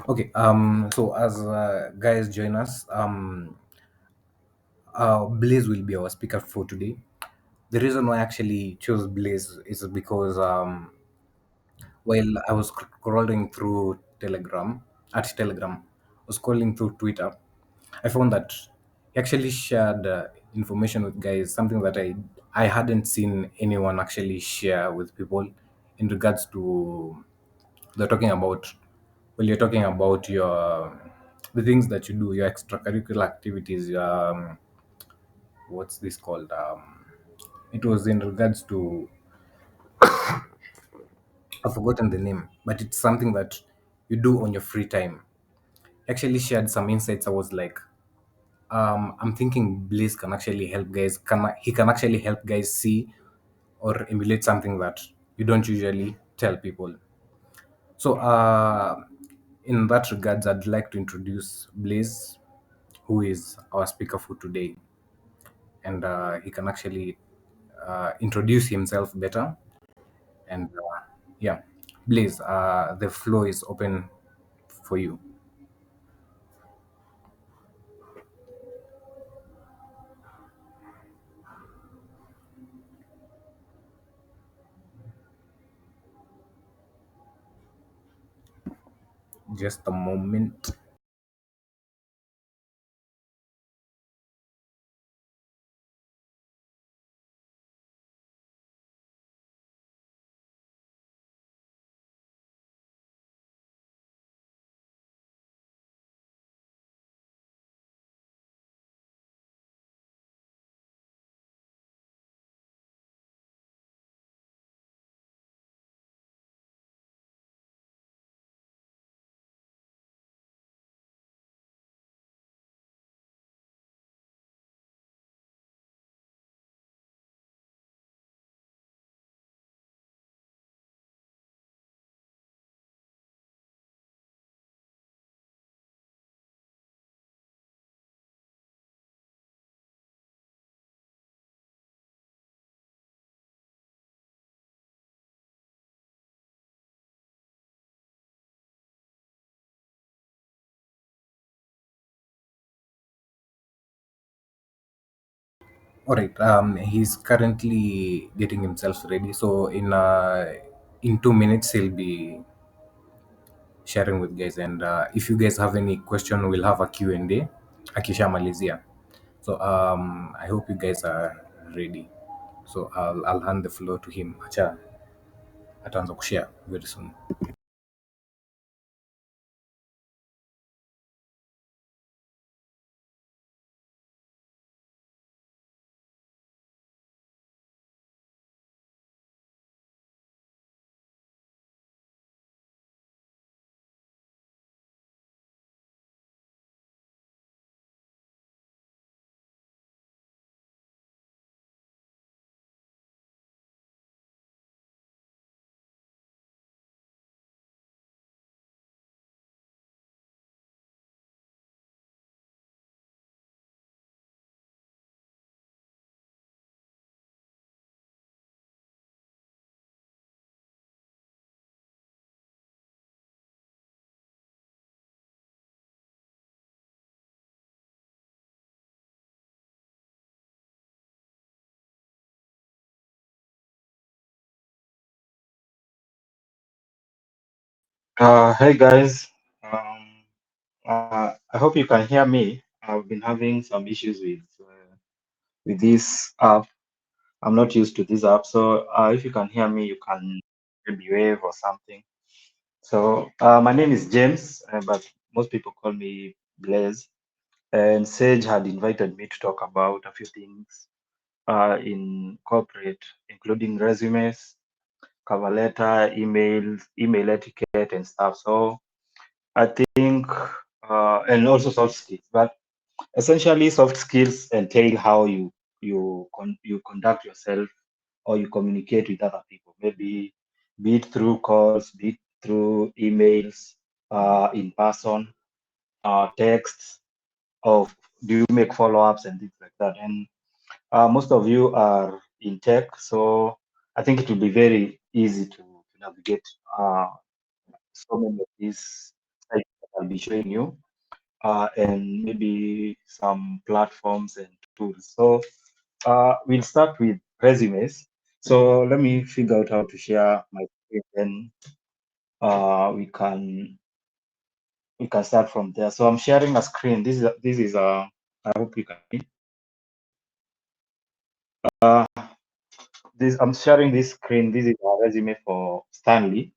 Okay. So as guys join us, Blaze will be our speaker for today. The reason why I actually chose Blaze is because while I was scrolling through Telegram, I was scrolling through Twitter, I found that he actually shared information with guys, something that I hadn't seen anyone actually share with people in regards to they're talking about well, you're talking about your the things that you do, your extracurricular activities, what's this called? It was in regards to I've forgotten the name, but it's something that you do on your free time. Actually shared some insights. I was like, I'm thinking Blaze can actually help guys. He can actually help guys see or emulate something that you don't usually tell people. So, in that regards, I'd like to introduce Blaze, who is our speaker for today, and he can actually introduce himself better. And yeah, Blaze, the floor is open for you. Just a moment. All right. He's currently getting himself ready. So in 2 minutes he'll be sharing with guys. And if you guys have any question, we'll have a Q&A. Akisha Malaysia. So I hope you guys are ready. So I'll hand the floor to him. Acha ataanza kushare very soon. Hey guys, I hope you can hear me. I've been having some issues with this app. I'm not used to this app, so if you can hear me, you can maybe wave or something. So my name is James, but most people call me Blaze. And Sage had invited me to talk about a few things in corporate, including resumes, cover letter, emails, email etiquette, and stuff. So I think, and also soft skills, but essentially soft skills entail how you conduct yourself or you communicate with other people. Maybe be it through calls, be it through emails, in person, texts, or do you make follow-ups and things like that. And most of you are in tech, so I think it will be very easy to navigate so many of these sites. I'll be showing you, and maybe some platforms and tools. So we'll start with resumes. So let me figure out how to share my screen, then we can start from there. So I'm sharing a screen. This is I hope you can see. Uh, this I'm sharing this screen. This is a resume for Stanley.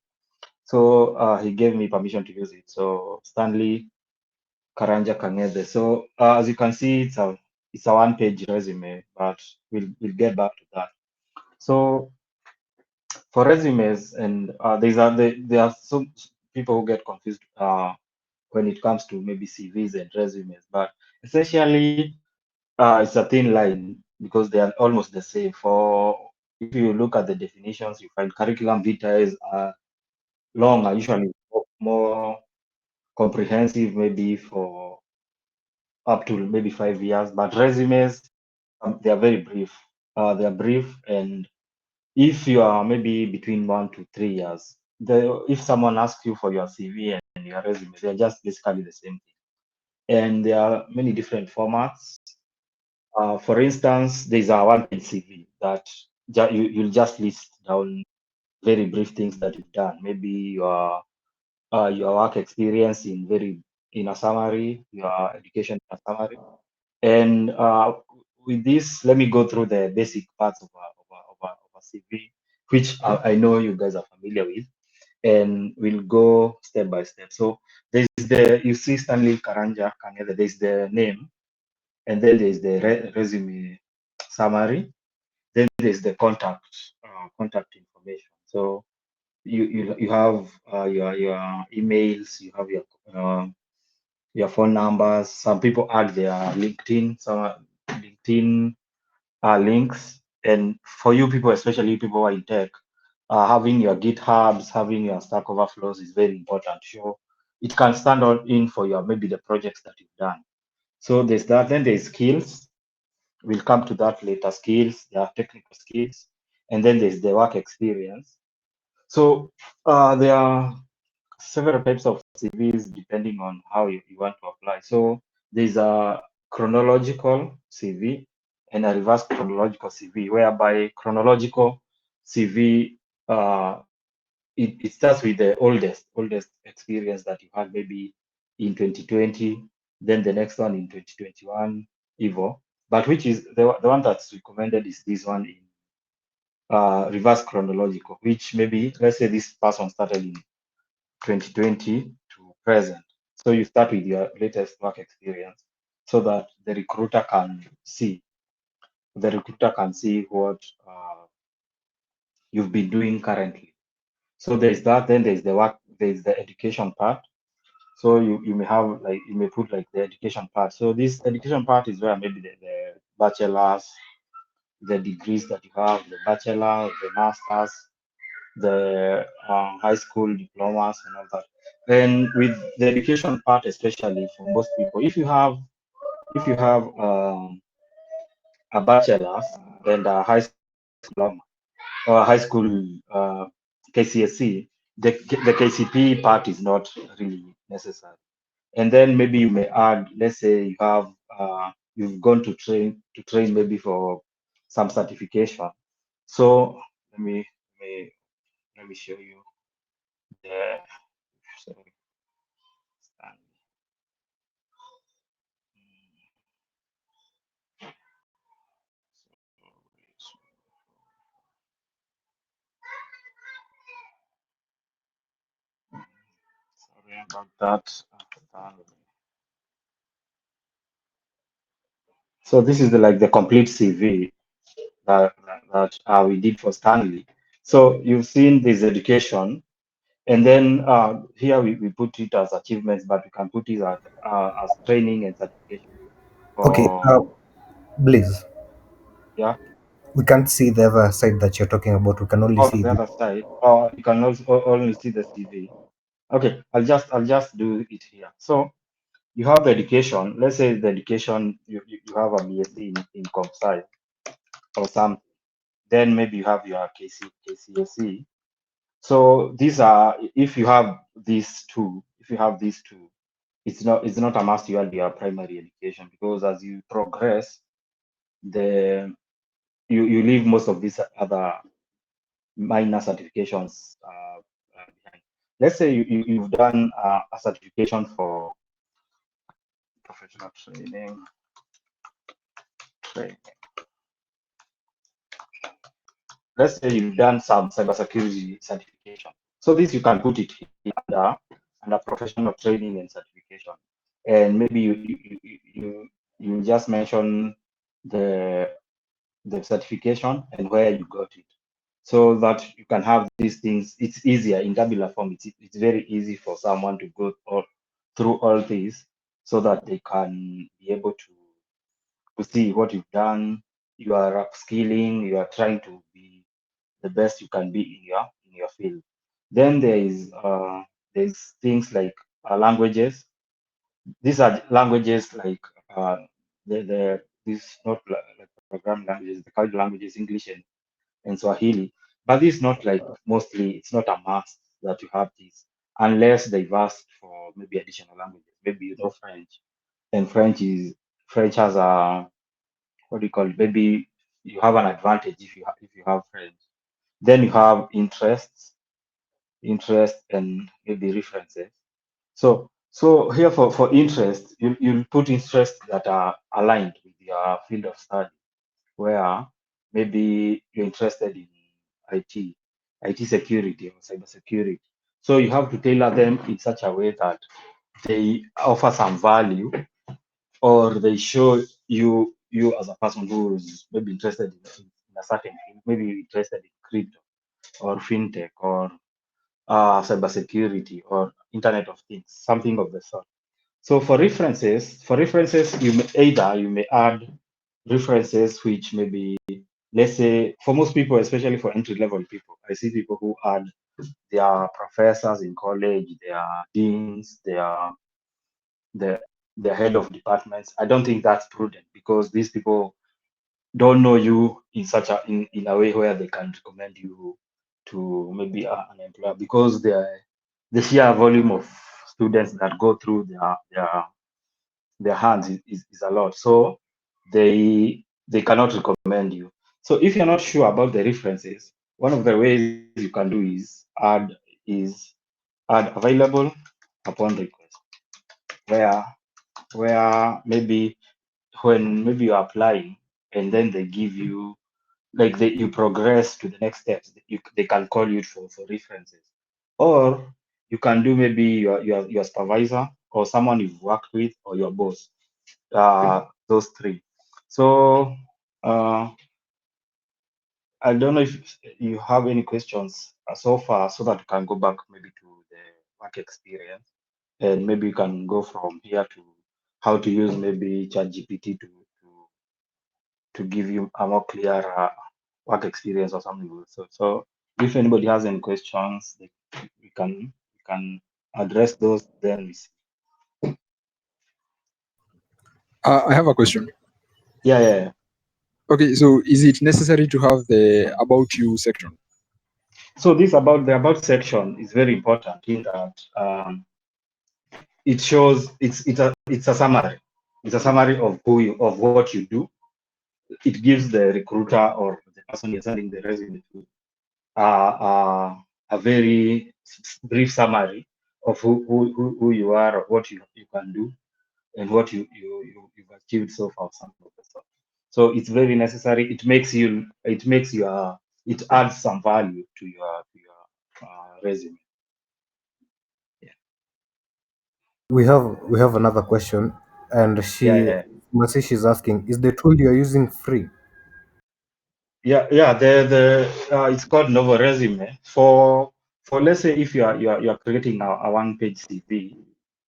So he gave me permission to use it. So Stanley Karanja Kangede. So as you can see, it's a one-page resume, but we'll get back to that. So for resumes, and there are some people who get confused when it comes to maybe CVs and resumes, but essentially it's a thin line because they are almost the same. For if you look at the definitions, you find curriculum vitae are long, are usually more comprehensive, maybe for up to maybe 5 years, but resumes, they are very brief. They are brief, and if you are maybe between 1 to 3 years, if someone asks you for your CV and your resume, they are just basically the same thing. And there are many different formats. For instance, there's a one-page CV that you'll just list down very brief things that you've done. Maybe your work experience in a summary, your education in a summary. And with this, let me go through the basic parts of a CV, which I know you guys are familiar with, and we'll go step by step. So you see Stanley Karanja Kangele, there's the name, and then there's the resume summary, then there's the contact information. So you have your emails, you have your phone numbers. Some people add their LinkedIn links. And for you people, especially people who are in tech, having your GitHubs, having your Stack Overflows is very important. Sure, it can stand out in for your maybe the projects that you've done. So there's that. Then there's skills. We'll come to that later. Skills, there are technical skills, and then there's the work experience. So there are several types of CVs depending on how you want to apply. So there's a chronological CV and a reverse chronological CV, whereby chronological CV it starts with the oldest experience that you had maybe in 2020, then the next one in 2021 Evo. But which is the one that's recommended is this one in reverse chronological, which maybe let's say this person started in 2020 to present. So you start with your latest work experience so that the recruiter can see what you've been doing currently. So there's that. Then there's the education part. So you may have like you may put like the education part. So this education part is where maybe the bachelor's, the degrees that you have, the bachelor, the master's, the high school diplomas and all that. And with the education part, especially for most people, if you have a bachelor's and a high school diploma or a high school KCSE, the KCP part is not really necessary. And then maybe you may add, let's say you've gone to train maybe for some certification. So let me show you the sorry, sorry about that. So this is the complete CV that we did for Stanley. So you've seen this education, and then here we put it as achievements, but we can put it as training and certification Okay, for Blaze, yeah. we can't see the other side that you're talking about. We can only On see the the. other side, or you can also only see the CV. Okay, I'll just do it here. So you have education. Let's say the education you have a BSc in comp sci or something. Then maybe you have your KCSE. So these are if you have these two, it's not a must you have your primary education, because as you progress, the you leave most of these other minor certifications behind. Let's say you've done a certification for professional training. Let's say you've done some cybersecurity certification. So this you can put it under professional training and certification, and maybe you just mention the the certification and where you got it, so that you can have these things. It's easier in tabular form. It's very easy for someone to go through all these, so that they can be able to see what you've done. You are upskilling. You are trying to be the best you can be in your field. Then there's things like languages. These are languages like this not like program languages. The current languages English and Swahili, but this is not like mostly. It's not a must that you have this, unless they've asked for maybe additional languages. Maybe you know French, and French has a, what do you call it? Maybe you have an advantage if you have French. Then you have interest and maybe references. So here for interest, you'll put interests that are aligned with your field of study, where maybe you're interested in IT, IT security or cybersecurity. So you have to tailor them in such a way that they offer some value, or they show you as a person who's maybe interested in a certain field, maybe you're interested in crypto or fintech or cybersecurity or Internet of Things, something of the sort. So for references, you may add references which maybe, let's say, for most people, especially for entry level people, I see people who add their professors in college, their deans, their their head of departments. I don't think that's prudent, because these people don't know you in a way where they can recommend you to maybe an employer, because the sheer volume of students that go through their hands is a lot. So they cannot recommend you. So if you're not sure about the references, one of the ways you can do is add available upon request, where maybe when maybe you're applying, and then they give you, like, you progress to the next steps, they can call you for references. Or you can do maybe your supervisor or someone you've worked with, or your boss, those three. So I don't know if you have any questions so far, so that you can go back maybe to the work experience, and maybe you can go from here to how to use maybe ChatGPT to give you a more clear work experience or something. So if anybody has any questions, we can address those. Then we see. I have a question. Yeah. Okay, so is it necessary to have the about you section? So this about the about section is very important in that it shows it's a summary. It's a summary of of what you do. It gives the recruiter or the person you're sending the resume to a very brief summary of who you are, of what you can do, and what you've achieved so far, something of the sort. So it's very necessary. It adds some value to your resume. Yeah. We have another question, and Yeah, yeah. Masish is asking, is the tool you're using free? Yeah. The it's called Novo Resume. For let's say if you are creating a one-page CV,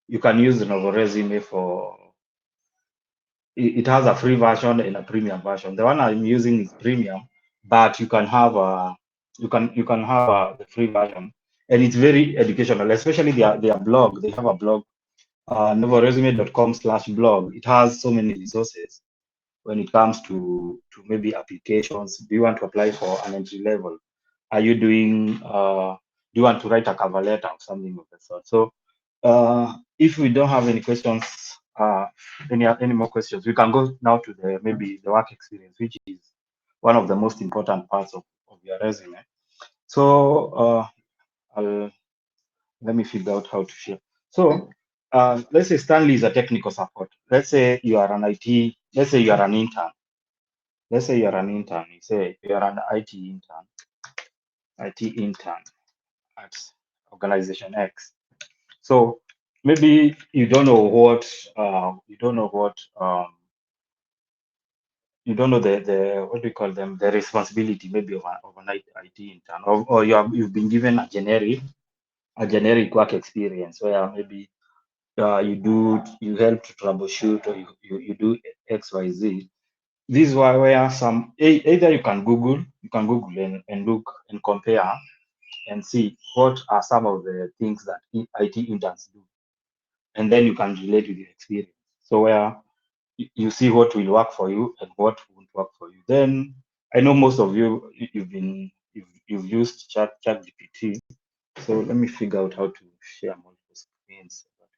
you can use the Novo Resume for. It has a free version and a premium version. The one I'm using is premium, but you can have the free version, and it's very educational, especially their blog. They have a blog, novoresume.com/blog. It has so many resources when it comes to maybe applications. Do you want to apply for an entry level? Are you doing do you want to write a cover letter or something of the sort? So If we don't have any questions, any more questions, we can go now to the maybe the work experience, which is one of the most important parts of your resume. So let me figure out how to share. So let's say Stanley is a technical support. Let's say you are an IT. Let's say you are an intern. Let's say you are an intern. You say you are an IT intern at organization X. So maybe you don't know what you don't know the what do you call them, the responsibility maybe of an IT intern, or you've been given a generic work experience where maybe you help to troubleshoot, or you do XYZ. This is where either you can Google and look and compare and see what are some of the things that IT interns do, and then you can relate with your experience. So where you see what will work for you and what won't work for you. Then I know most of you've used ChatGPT. So let me figure out how to share multiple screens so that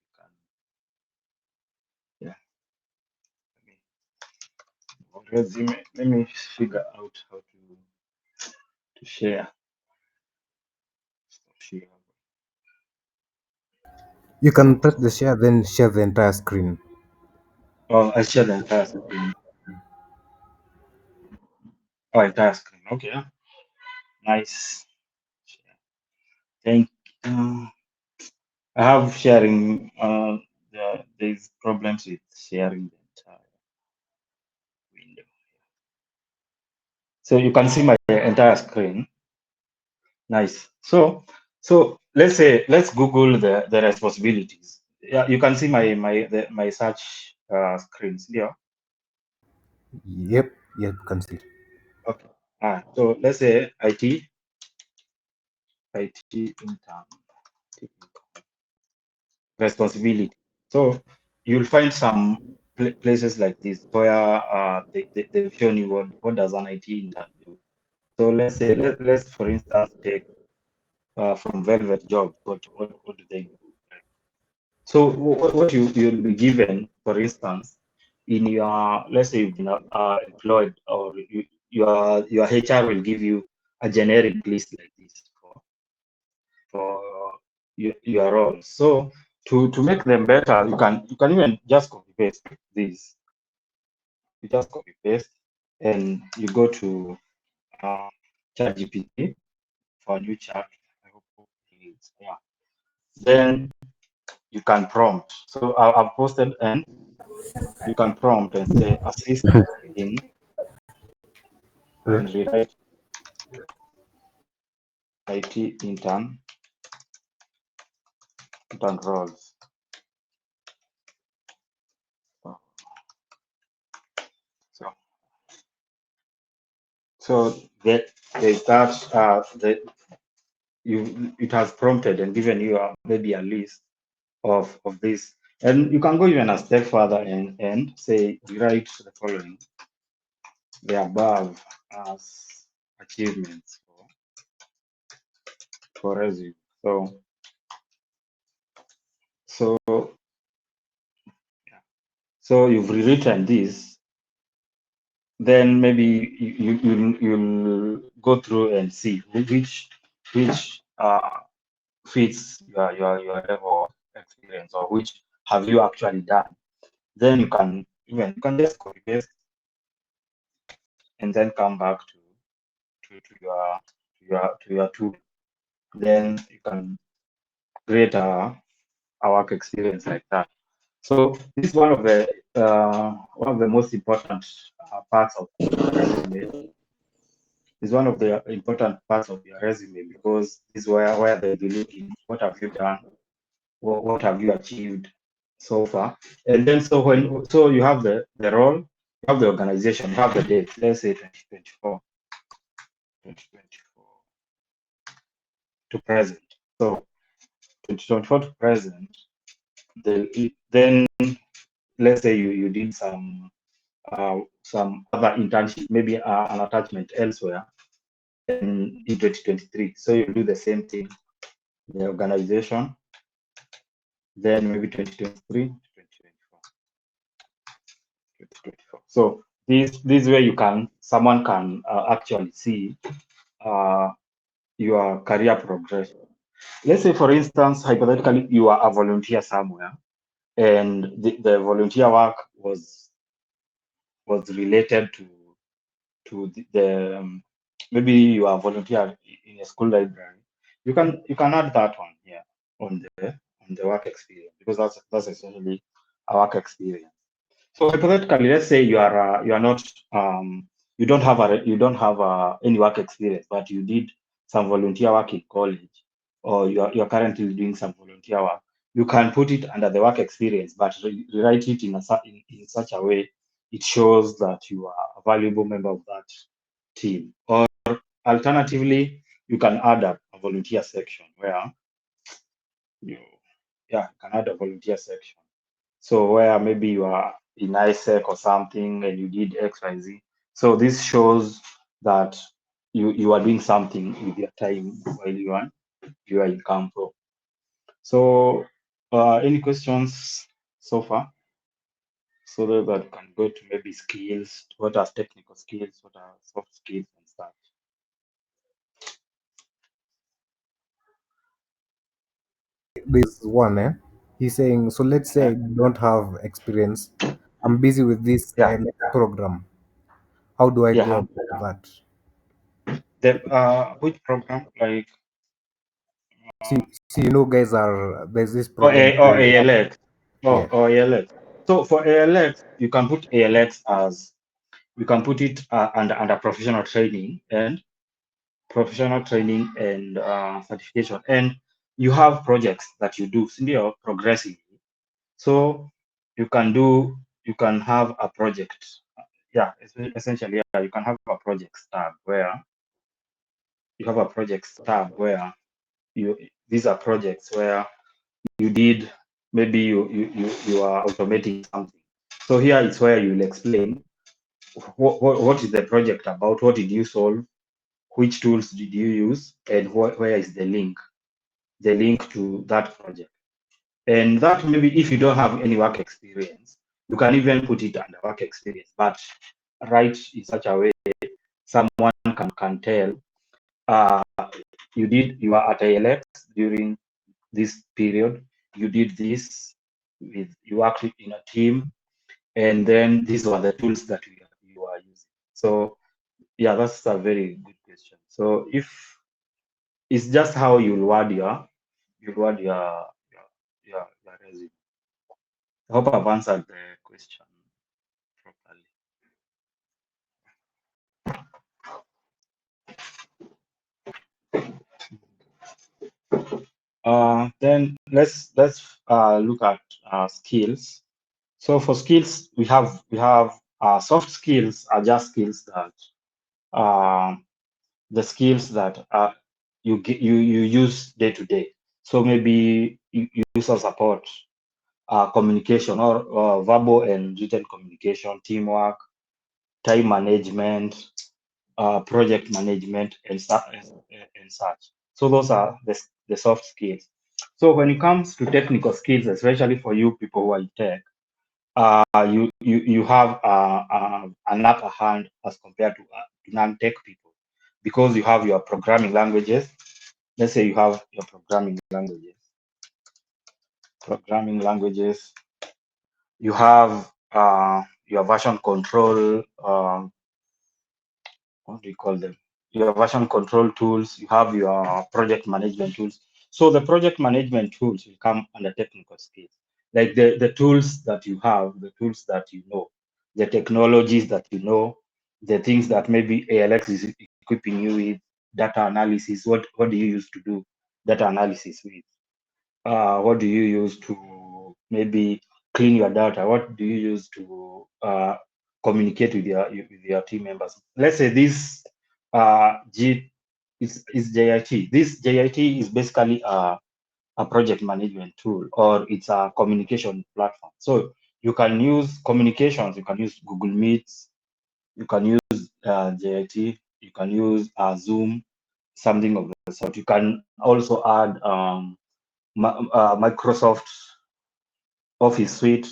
we can. Yeah. Resume. Let me figure out how to share. Share. You can press the share, then share the entire screen. Oh, I share the entire screen. Oh, entire screen. Okay. Nice. Thank. I have sharing. There's problems with sharing the entire window. So you can see my entire screen. Nice. So let's Google the responsibilities. Yeah, you can see my search screens here. Yep, yep, you can see. Okay. So let's say IT intern responsibility. So you'll find some places like this where they've shown you what does an IT intern do. So let's say let's for instance take from Velvet Jobs, what do they do? So what you'll be given, for instance, in your, let's say you've been employed, or your HR will give you a generic list like this for your role. So to make them better, you can even just copy paste this. You just copy paste and you go to ChatGPT for a new chat. I hope it's, yeah. Then you can prompt. So I've posted, and you can prompt and say assist in and rewrite IT intern roles. So so that they start that it has prompted and given you maybe a list of this, and you can go even a step further and say rewrite the following, the above as achievements for resume. So so you've rewritten this, then maybe you'll go through and see which fits your level of experience, or which have you actually done. Then you can just copy paste and then come back to your tool. Then you can create a work experience like that. So this is one of the most important parts of your resume. Is one of the important parts of your resume, because this is where they'll be looking. What have you done? What have you achieved so far? And then so you have the role, you have the organization, you have the date. Let's say 2024 to present. So 2024 to present. Then let's say you did some other internship, maybe an attachment elsewhere in 2023. So you do the same thing, the organization, then maybe 2023, 2024, 2024. So this way someone can actually see your career progression. Let's say, for instance, hypothetically, you are a volunteer somewhere, and the volunteer work was related to the maybe you are volunteer in a school library. You can add that one here on the work experience, because that's essentially a work experience. So hypothetically, let's say you are not you don't have any work experience, but you did some volunteer work in college, or you're currently doing some volunteer work. You can put it under the work experience, but rewrite it in such a way it shows that you are a valuable member of that team. Or alternatively, you can add a volunteer section where you can add a volunteer section. So where maybe you are in ISEC or something and you did XYZ. So this shows that you are doing something with your time while you are in Campo. So any questions so far? So that can go to maybe skills, what are technical skills, what are soft skills and stuff. This one, he's saying, so let's say I don't have experience. I'm busy with this Yeah, ALX program. How do I go yeah. about that? The which program, like See, guys, there's this or program or called, ALX yeah. or ALX. So for ALX, you can put ALX as you can put it under professional training and certification, and you have projects that you do progressively. So you can have a project. Yeah, essentially, yeah, you can have a project tab where you these are projects where you did maybe you are automating something. So here it's where you'll explain what is the project about, what did you solve, which tools did you use, and where is the link to that project. And that maybe if you don't have any work experience, you can even put it under work experience, but write in such a way someone can tell uh, you are at ALX during this period, you did this you worked in a team, and then these were the tools that you are using. So yeah, that's a very good question. So if it's just how you word your resume. I hope I've answered the question properly. Then let's look at skills. So for skills, we have soft skills are just skills that the skills that you use day to day. So maybe user support, communication, or verbal and written communication, teamwork, time management, project management, and such. So those are the soft skills. So when it comes to technical skills, especially for you people who are in tech, you have an upper hand as compared to non-tech people, because you have your programming languages. Let's say you have your programming languages. You have your version control. What do you call them? Your version control tools. You have your project management tools. So the project management tools will come under technical skills, like the tools that you have, the tools that you know, the technologies that you know, the things that maybe ALX is equipping you with, data analysis. What do you use to do data analysis with? What do you use to maybe clean your data? What do you use to communicate with your team members? Let's say this G is JIT. This JIT is basically a project management tool, or it's a communication platform. So you can use communications. You can use Google Meets. You can use JIT. You can use Zoom, something of the sort. You can also add Microsoft Office Suite,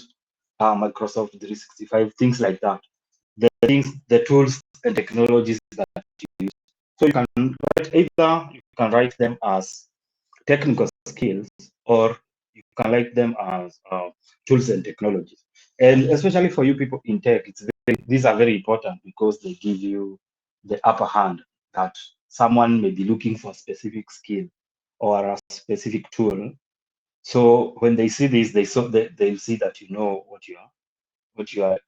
Microsoft 365, things like that. The tools and technologies that you use. So you can write them as technical skills, or you can write them as tools and technologies. And especially for you people in tech, these are very important because they give you the upper hand that someone may be looking for a specific skill or a specific tool. So when they see this, they'll see that you know what you are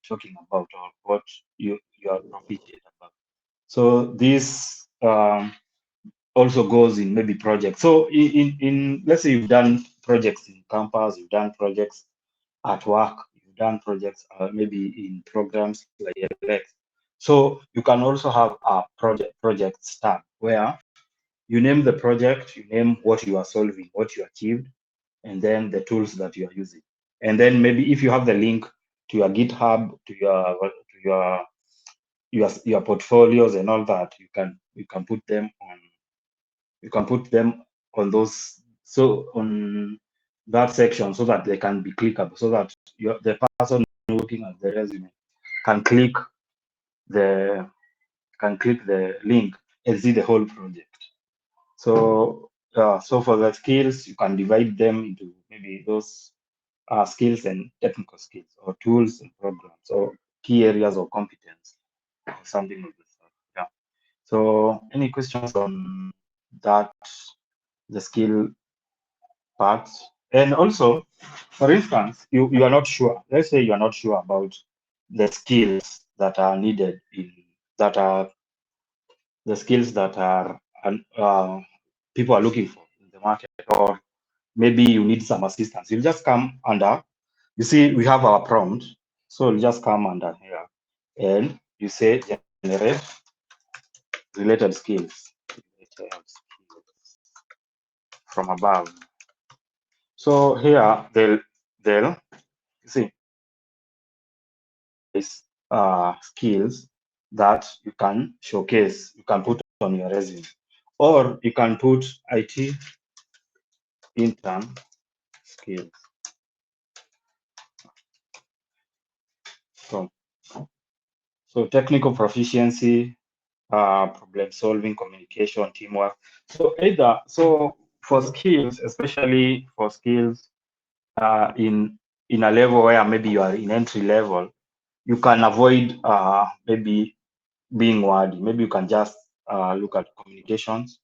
talking about, or what you are proficient about. So this also goes in maybe projects. So in let's say you've done projects in campus, you've done projects at work, you've done projects maybe in programs like LX. So you can also have a project tab where you name the project, you name what you are solving, what you achieved, and then the tools that you are using. And then maybe if you have the link to your GitHub, to your portfolios and all that, you can put them on those, so on that section, so that they can be clickable, so that the person looking at the resume can click the the link and see the whole project. So for the skills, you can divide them into maybe those skills and technical skills, or tools and programs, or key areas of competence, or something like this. Yeah. So any questions on that, the skill part? And also, for instance, you are not sure. Let's say you are not sure about the skills that are needed that are the skills that are people are looking for in the market, or maybe you need some assistance. You'll just come under. You see, we have our prompt, so you just come under here, and you say generate related skills, from above. So here they'll see these skills that you can showcase, you can put on your resume, or you can put IT intern skills. So technical proficiency, problem solving, communication, teamwork. So for skills, especially for skills in a level where maybe you are in entry level, you can avoid maybe being wordy. Maybe you can just look at communications.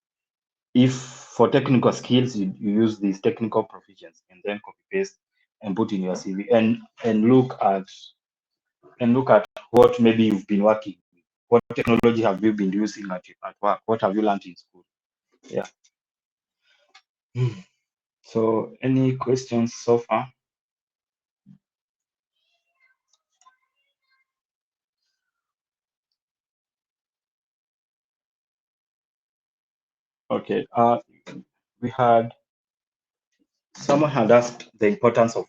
If for technical skills, you use these technical proficiency and then copy paste and put in your CV, and look at what maybe you've been working with. What technology have you been using at work? What have you learned in school? Yeah. So any questions so far? Okay. We had Someone had asked the importance of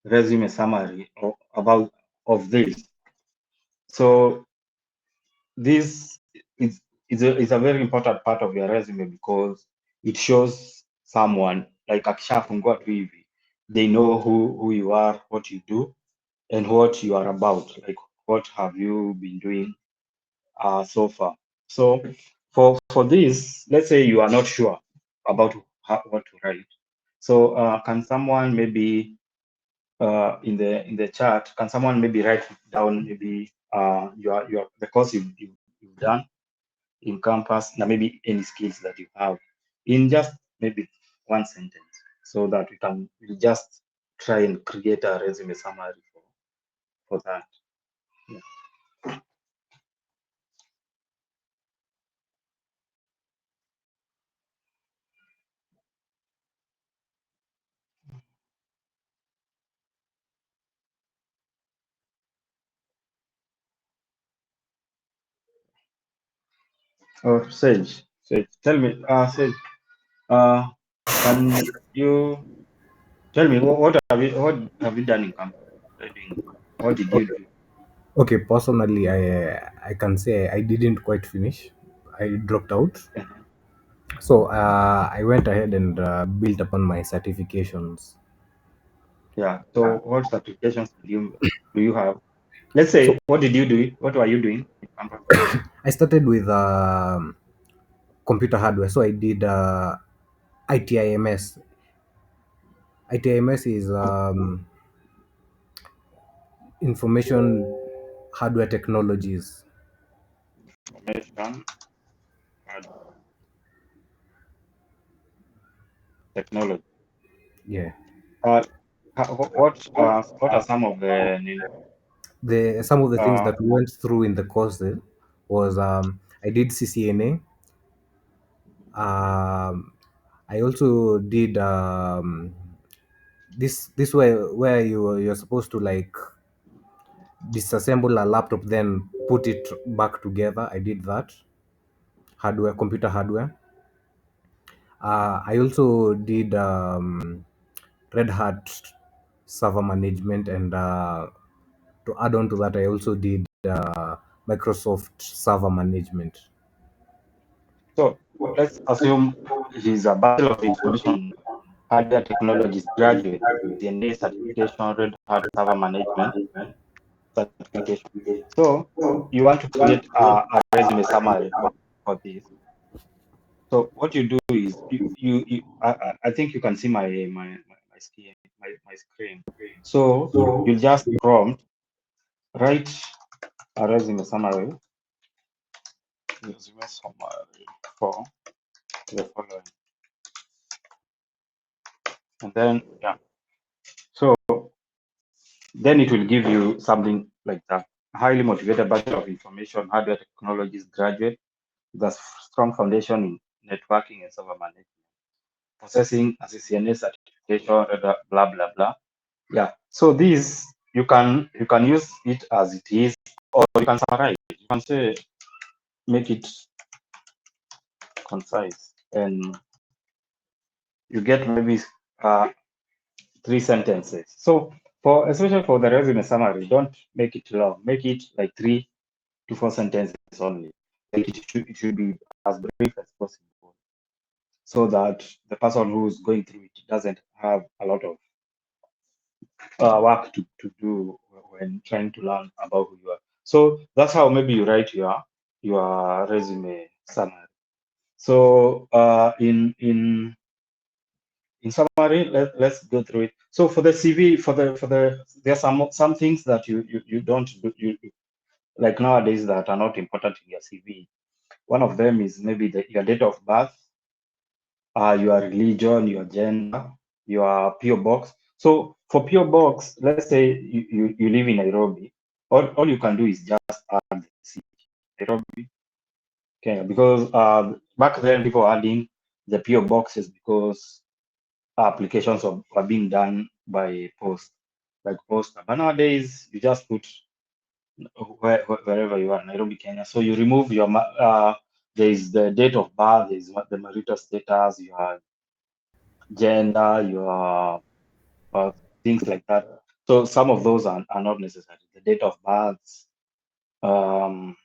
resume summary, or about of this. So this is a very important part of your resume, because it shows someone, like akishafungua tu hivi, they know who you are, what you do, and what you are about, like what have you been doing so far. So for this, let's say you are not sure about what to write. So can someone maybe in the chat, can someone maybe write down maybe your the course you've done in campus, and maybe any skills that you have, in just maybe one sentence, so that we'll just try and create a resume summary for that. Yeah. Oh, Sage, tell me, Sage, uh, can you tell me what have you done in campus? What are you doing in campus? What did you do? Okay, personally, I can say I didn't quite finish. I dropped out. Uh-huh. So I went ahead and built upon my certifications. Yeah. So what certifications do you have? Let's So say, what did you do? What were you doing in Canva? I started with computer hardware. So I did ITIMS. ITIMS is information hardware technologies. Information and technology. Yeah. Uh, what are some of the The some of the things uh that we went through in the course was I did CCNA. I also did this where you're supposed to like disassemble a laptop then put it back together. I did that hardware, computer hardware. I also did Red Hat server management, and to add on to that, I also did Microsoft server management. so let's assume he's a Bachelor of Information Hardware Technologies graduate, CNA certification, Red Hat Server Management certification. So you want to create a resume summary for this. So what you do is I think you can see my screen my screen. So you'll just prompt write a resume summary for the following, and then yeah. So then it will give you something like that. Highly motivated Bachelor of Information Hardware Technologies graduate with a strong foundation in networking and server management, possessing a CCNA certification, blah blah blah. Yeah. So this you can use it as it is, or you can summarize it. You can say make it concise, and you get maybe uh, 3 sentences. So for especially for the resume summary, don't make it long. Make it like 3 to 4 sentences only. Like it should be as brief as possible, so that the person who's going through it doesn't have a lot of work to do when trying to learn about who you are. So that's how maybe you write your resume summary. So in summary, let's go through it. So for the CV, for the there's some things that you don't do, like nowadays that are not important in your CV. One of them is maybe your date of birth, your religion, your gender, your PO box. So for PO box, let's say you live in Nairobi, all you can do is just add the city, Nairobi, Kenya, because back then people were adding the PO boxes because applications were being done by post, like post. But nowadays you just put wherever you are, Nairobi, Kenya. So you remove there is the date of birth, there is the marital status, your gender, your things like that. So some of those are not necessary. The date of birth, um,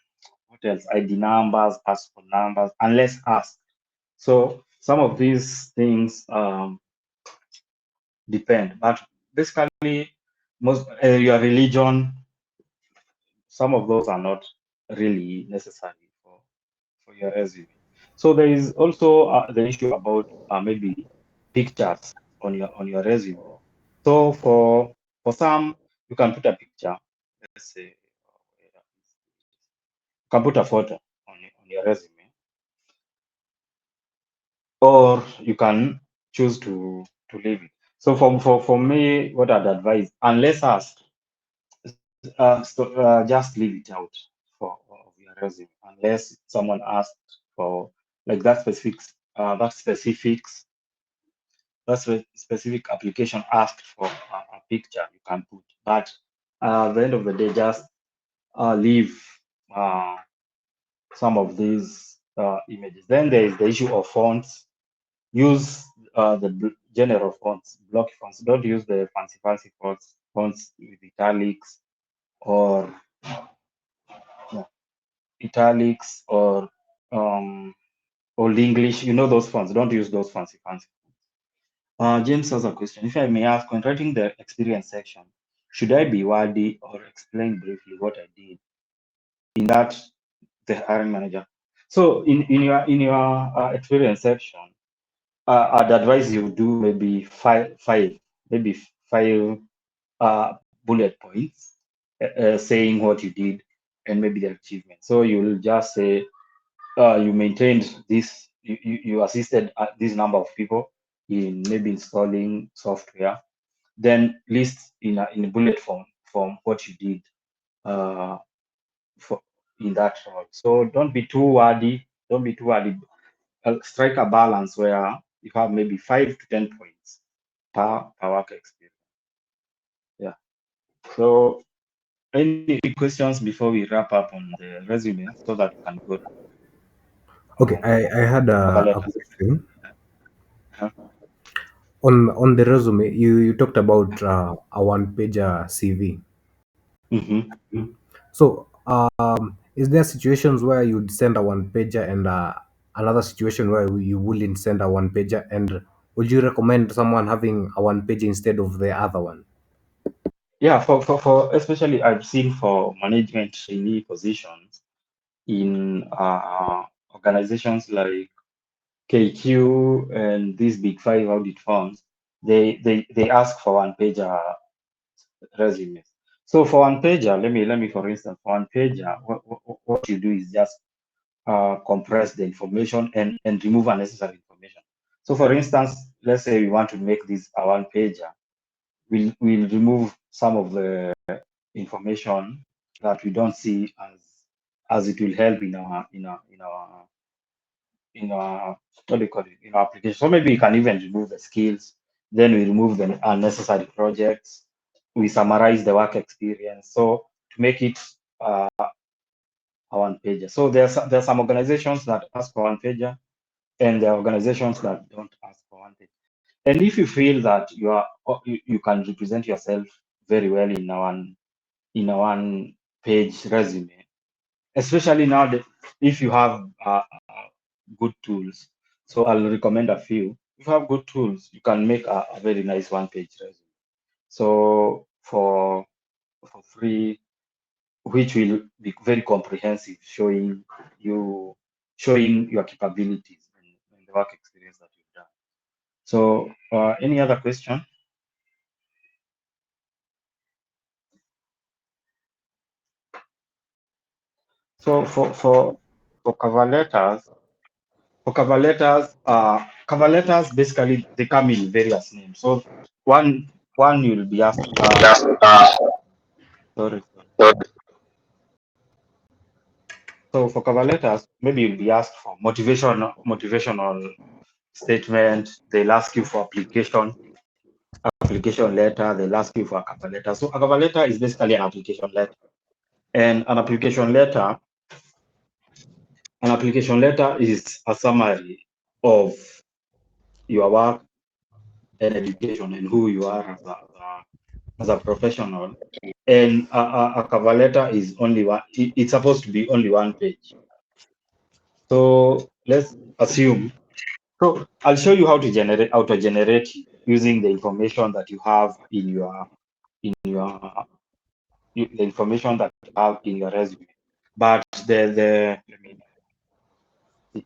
what else? ID numbers, passport numbers, unless asked. So some of these things depend, but basically, most your religion, some of those are not really necessary for your resume. So there is also the issue about maybe pictures on your resume. So for some, you can put a picture. Let's say you can put a photo on your resume, or you can choose to leave it. So for me, what I'd advise, unless asked, just leave it out of your resume, unless someone asked for like that specific application asked for a picture, you can put. But at the end of the day, just leave uh, some of these images. Then there is the issue of fonts. Use the general fonts, block fonts. Don't use the fancy fonts with italics or yeah, italics or old English. You know those fonts. Don't use those fancy fancy. James has a question. If I may ask, when writing the experience section, should I be wordy or explain briefly what I did in that the hiring manager? So in your experience section, I'd advise you do maybe maybe five uh, bullet points saying what you did and maybe the achievement. So you'll just say you maintained this, you assisted this number of people in maybe installing software, then list in a bullet form what you did uh, for in that role. So don't be too wordy. Don't be too wordy. Strike a balance where you have maybe 5 to 10 points per work experience. Yeah. So any questions before we wrap up on the resume so that we can go to Okay, I had cover a letters? question Uh-huh. on the resume. You talked about a one pager CV. Mm-hmm. So, is there situations where you'd send a one pager and another situation where you wouldn't send a one pager? And would you recommend someone having a one page instead of the other one? Yeah, for especially I've seen for management trainee positions in organizations like KQ and these big five audit firms, they ask for one pager resumes. So for one pager, let me for instance, for one pager, what you do is just compress the information and remove unnecessary information. So for instance, let's say we want to make this a one pager, we'll remove some of the information that we don't see as it will help in our what do you call it, in our application. So maybe we can even remove the skills, then we remove the unnecessary projects, we summarize the work experience. So to make it a one pager. So there's some organizations that ask for one pager, and there are organizations that don't ask for one pager. And if you feel that you can represent yourself very well in a one page resume, especially now that if you have good tools. So I'll recommend a few. If you have good tools, you can make a very nice one page resume. So for free, which will be very comprehensive, showing your capabilities and the work experience that you've done. So any other question? So for cover letters basically they come in various names. So one you'll be asked. Sorry. So for cover letters, maybe you'll be asked for motivational statement. They'll ask you for application letter. They'll ask you for a cover letter. So a cover letter is basically and an application letter is a summary of your work and education and who you are as a professional. And a cover letter is only one. It's supposed to be only one page. So let's assume. So I'll show you how to auto-generate using the information that you have in your the information that you have in your resume. But the let me see if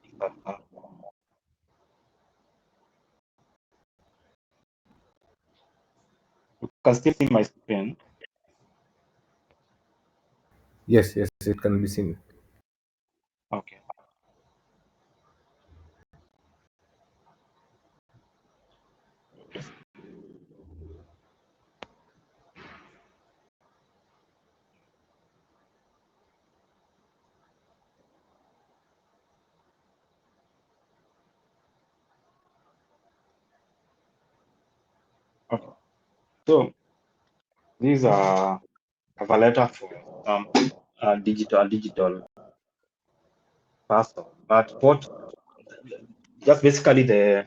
you can still see my screen. Yes, yes, it can be seen. Okay. Okay. So these are cover letter for some digital person. But what just basically the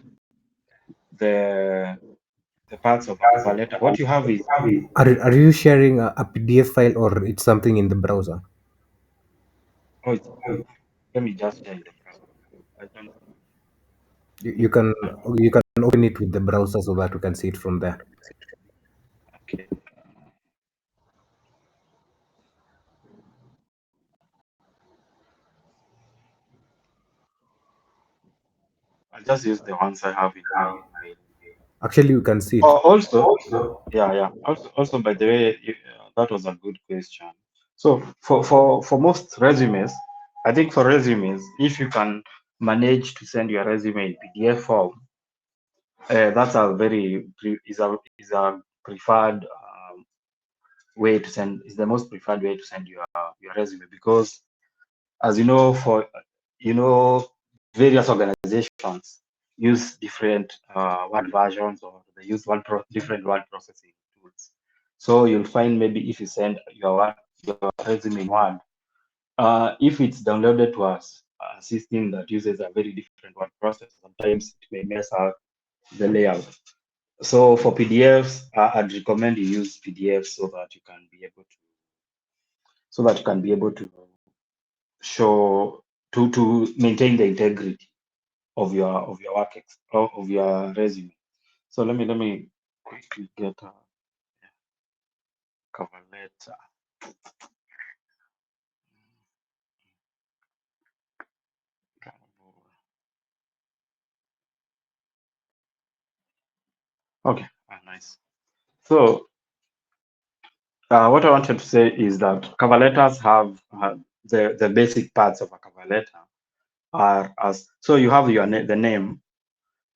the parts of a cover letter. What you have is Are you sharing a PDF file or it's something in the browser? oh, let me just share in the browser. I don't. You can open it with the browser so that you can see it from there. Okay. I'll just use the ones I have in my email. Actually, you can see it. Also, yeah. Also, by the way, that was a good question. So for most resumes, I think for resumes, if you can manage to send your resume in PDF form, that's a is a preferred way to send. Is the most preferred way to send your resume, because as you know, various organizations use different word versions, or they use different word processing tools. So you'll find maybe if you send your resume in Word, if it's downloaded to a system that uses a very different word processor, sometimes it may mess up the layout. So for PDFs, I'd recommend you use PDFs so that you can be able to show to maintain the integrity of your of your resume. So let me quickly get a cover letter. Okay, nice. So what I wanted to say is that cover letters have the basic parts of a cover letter are as so you have the name,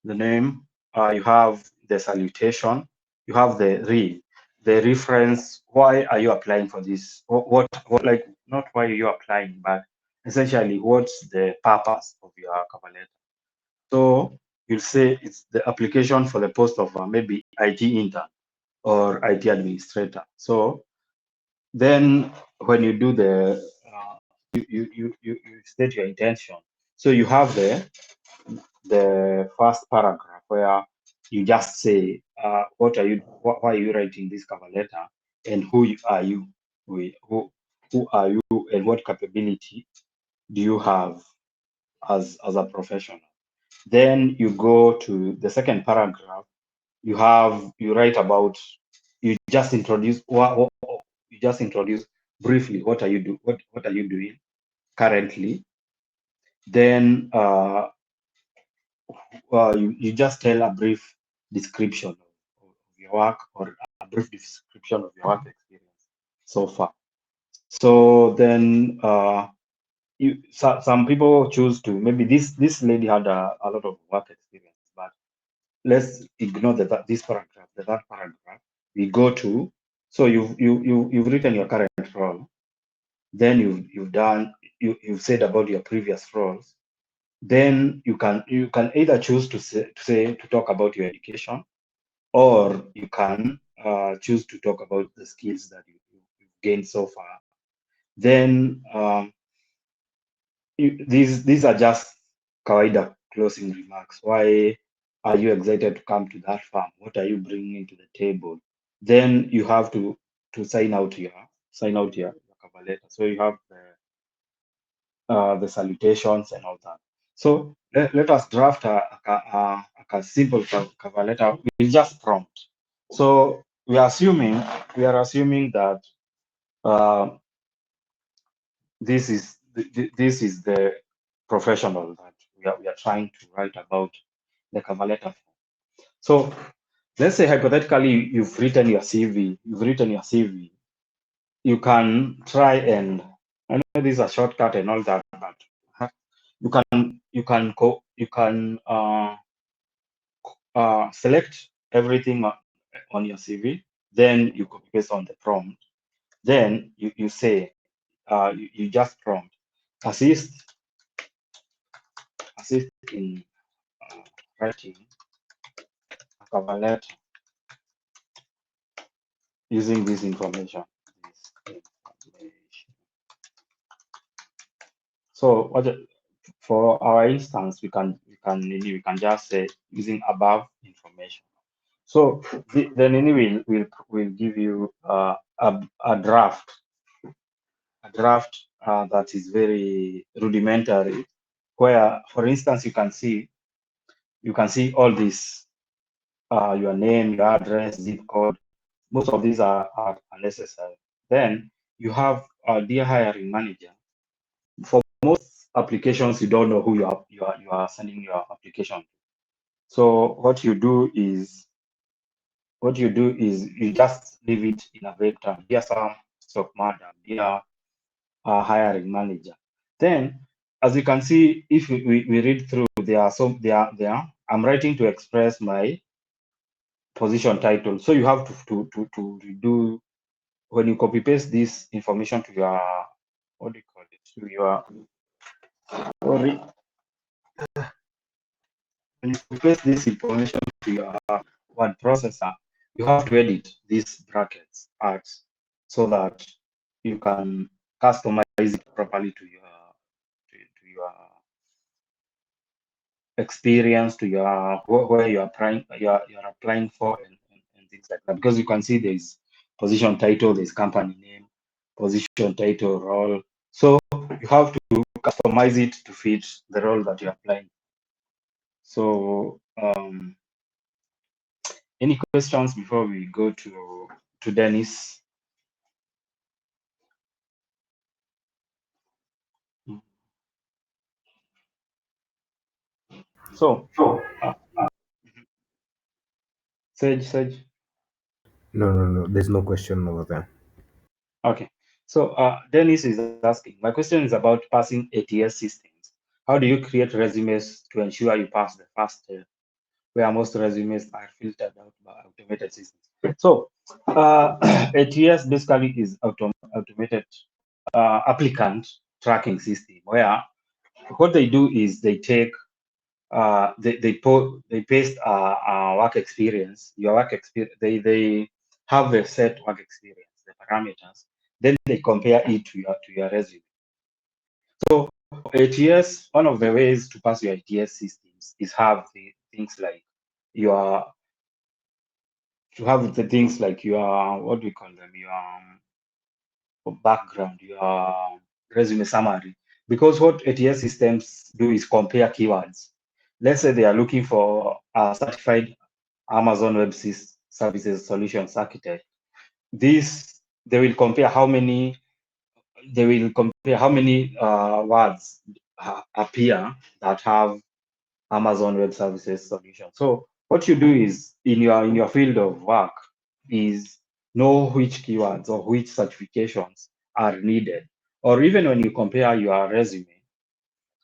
you have the salutation, you have the reference. Why are you applying for this? What like not why are you applying, but essentially what's the purpose of your cover letter? So you'll say it's the application for the post of maybe IT intern or IT administrator. So then when you do you state your intention. So you have the first paragraph where you just say why are you writing this cover letter, and are you, who are you, and what capability do you have as a professional. Then you go to the second paragraph. You write about, you just introduce you just introduce briefly what are you doing currently. Then you just tell a brief description of your work, or a brief description of your work experience so far. So then some people choose to, maybe this lady had a lot of work experience, but let's ignore this paragraph, the third paragraph. We go to, so you've written your current role, then you've said about your previous roles. Then you can either choose to talk about your education, or you can choose to talk about the skills that you've gained so far. Then these are just kawaida closing remarks. Why are you excited to come to that farm? What are you bringing to the table? Then you have to sign out your cover letter. So you have the salutations and all that. So let us draft a simple cover letter with just prompt. So we are assuming that uh, this is the professional that we are trying to write about the cover letter for. So let's say hypothetically you've written your CV. You can try, and I know this is a shortcut and all that, but you can select everything on your CV, then you copy paste on the prompt. Then you say, you just prompt, assist in writing a cover letter using this information. So for our instance, we can just say using above information. So then anyway, will give you a draft that is very rudimentary, where, for instance, you can see you can see all this, your name, your address, zip code. Most of these are unnecessary. Then you have a dear hiring manager. For most applications, you don't know who you are sending your application to. So what you do is you just leave it in a vague term. Dear Sam, stroke madam, dear hiring manager. Then, as you can see, if we read through, there. I'm writing to express my position title. So you have to redo when you copy paste this information to your, what do you call it, to your, sorry, when you copy paste this information to your word processor, you have to edit these brackets out so that you can customize it properly to your experience, to your where you're applying for, and things like that. Because you can see there's position title, there's company name, position title, role. So you have to customize it to fit the role that you're applying. So any questions before we go to Dennis? So Sage. No. There's no question over there. Okay. So Dennis is asking, my question is about passing ATS systems. How do you create resumes to ensure you pass the first where most resumes are filtered out by automated systems? So ATS basically is automated applicant tracking system, where what they do is they take they paste work experience, your work experience. They have a set work experience, the parameters. Then they compare it to your resume. So ATS, one of the ways to pass your ATS systems is have the things like your what do you call them, your background, your resume summary. Because what ATS systems do is compare keywords. Let's say they are looking for a certified Amazon Web Services Solutions Architect. They will compare how many words appear that have Amazon Web Services solution. So what you do is in your field of work is know which keywords or which certifications are needed. Or even when you compare your resume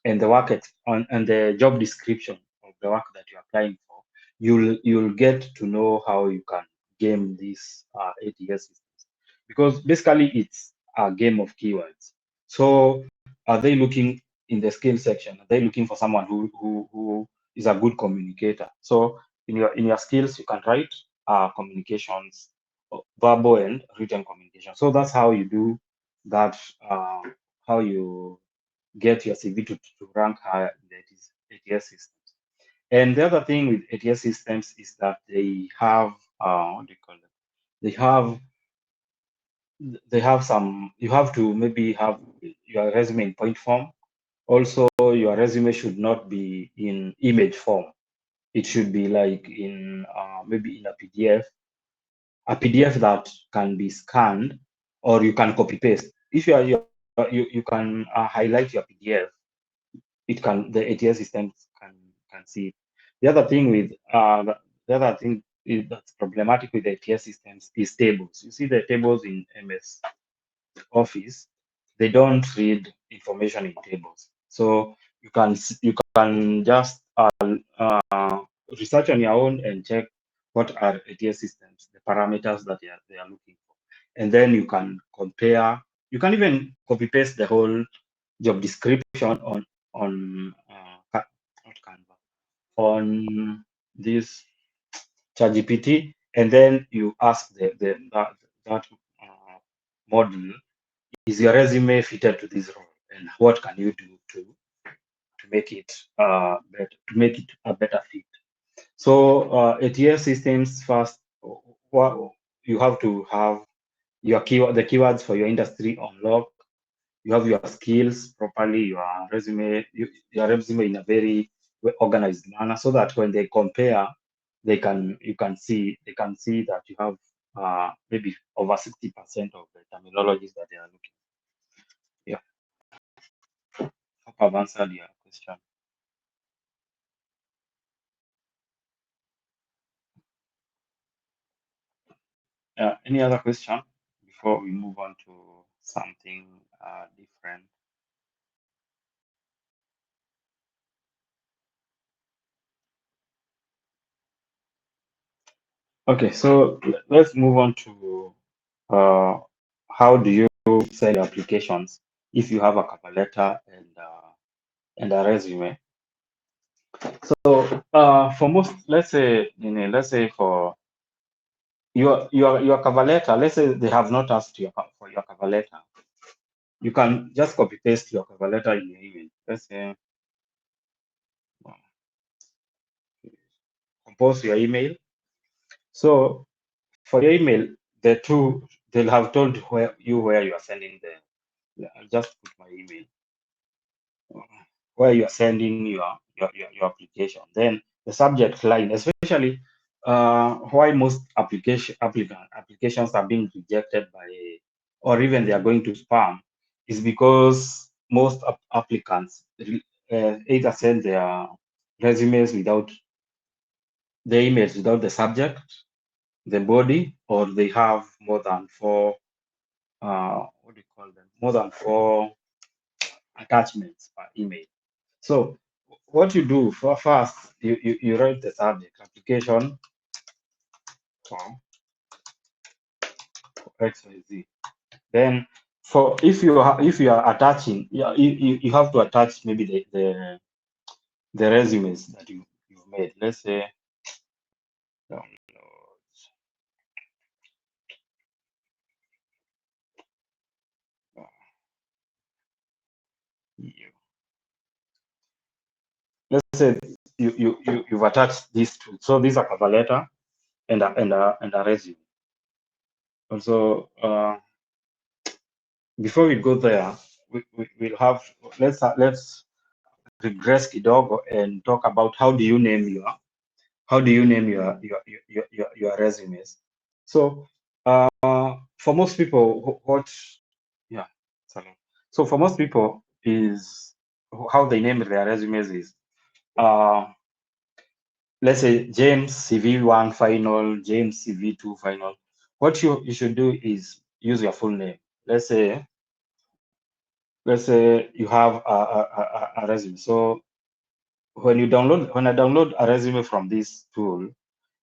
and and the job description of the work that you're applying for, you'll get to know how you can game these ATS systems. Because basically it's a game of keywords. So are they looking in the skill section? Are they looking for someone who is a good communicator? So in your skills, you can write communications, verbal and written communication. So that's how you do that. How you get your CV to rank higher in the ATS systems. And the other thing with ATS systems is that they have what do you call it? They have some. You have to maybe have your resume in point form. Also, your resume should not be in image form. It should be like in maybe in a PDF that can be scanned, or you can copy paste. If you can highlight your PDF, the ATS systems can see it. The other thing that's problematic with the ATS systems is tables. You see the tables in MS Office, they don't read information in tables. So you can just research on your own and check what are ATS systems, the parameters that they are looking for, and then you can compare. You can even copy paste the whole job description on not Canva, on this ChatGPT, and then you ask that model, is your resume fitted to this role, and what can you do to make it better, to make it a better fit? So ATS systems first, you have to have the keywords for your industry on lock. You have your skills properly, your resume in a very organized manner, so that when they compare, you can see that you have maybe over 60% of the terminologies that they are looking. Yeah, hope I've answered your question. Any other question before we move on to something different? Okay, so let's move on to how do you send applications if you have a cover letter and a resume. So for most, let's say for your cover letter, let's say they have not asked you for your cover letter, you can just copy paste your cover letter in your email. Let's say compose your email. So for your email, they'll have told where you are sending I'll just put my email where you are sending your application. Then the subject line, especially why most applications are being rejected or even they are going to spam, is because most applicants either send their resumes without the emails without the subject, the body, or they have more than four what do you call them? More than four attachments per email. So what you do for first, you write the subject application form XYZ. Then for if you are attaching, you have to attach maybe the resumes that you've made. Let's say downloads. You. Let's say you've attached these two. So these are cover letter and a resume. Also, before we go there, we'll have let's regress kidogo and talk about how do you name your resumes. So for most people, yeah, sorry. So for most people is how they name their resumes is let's say James CV1 final, James CV2 final. What you should do is use your full name. Let's say you have a resume. So when I download a resume from this tool,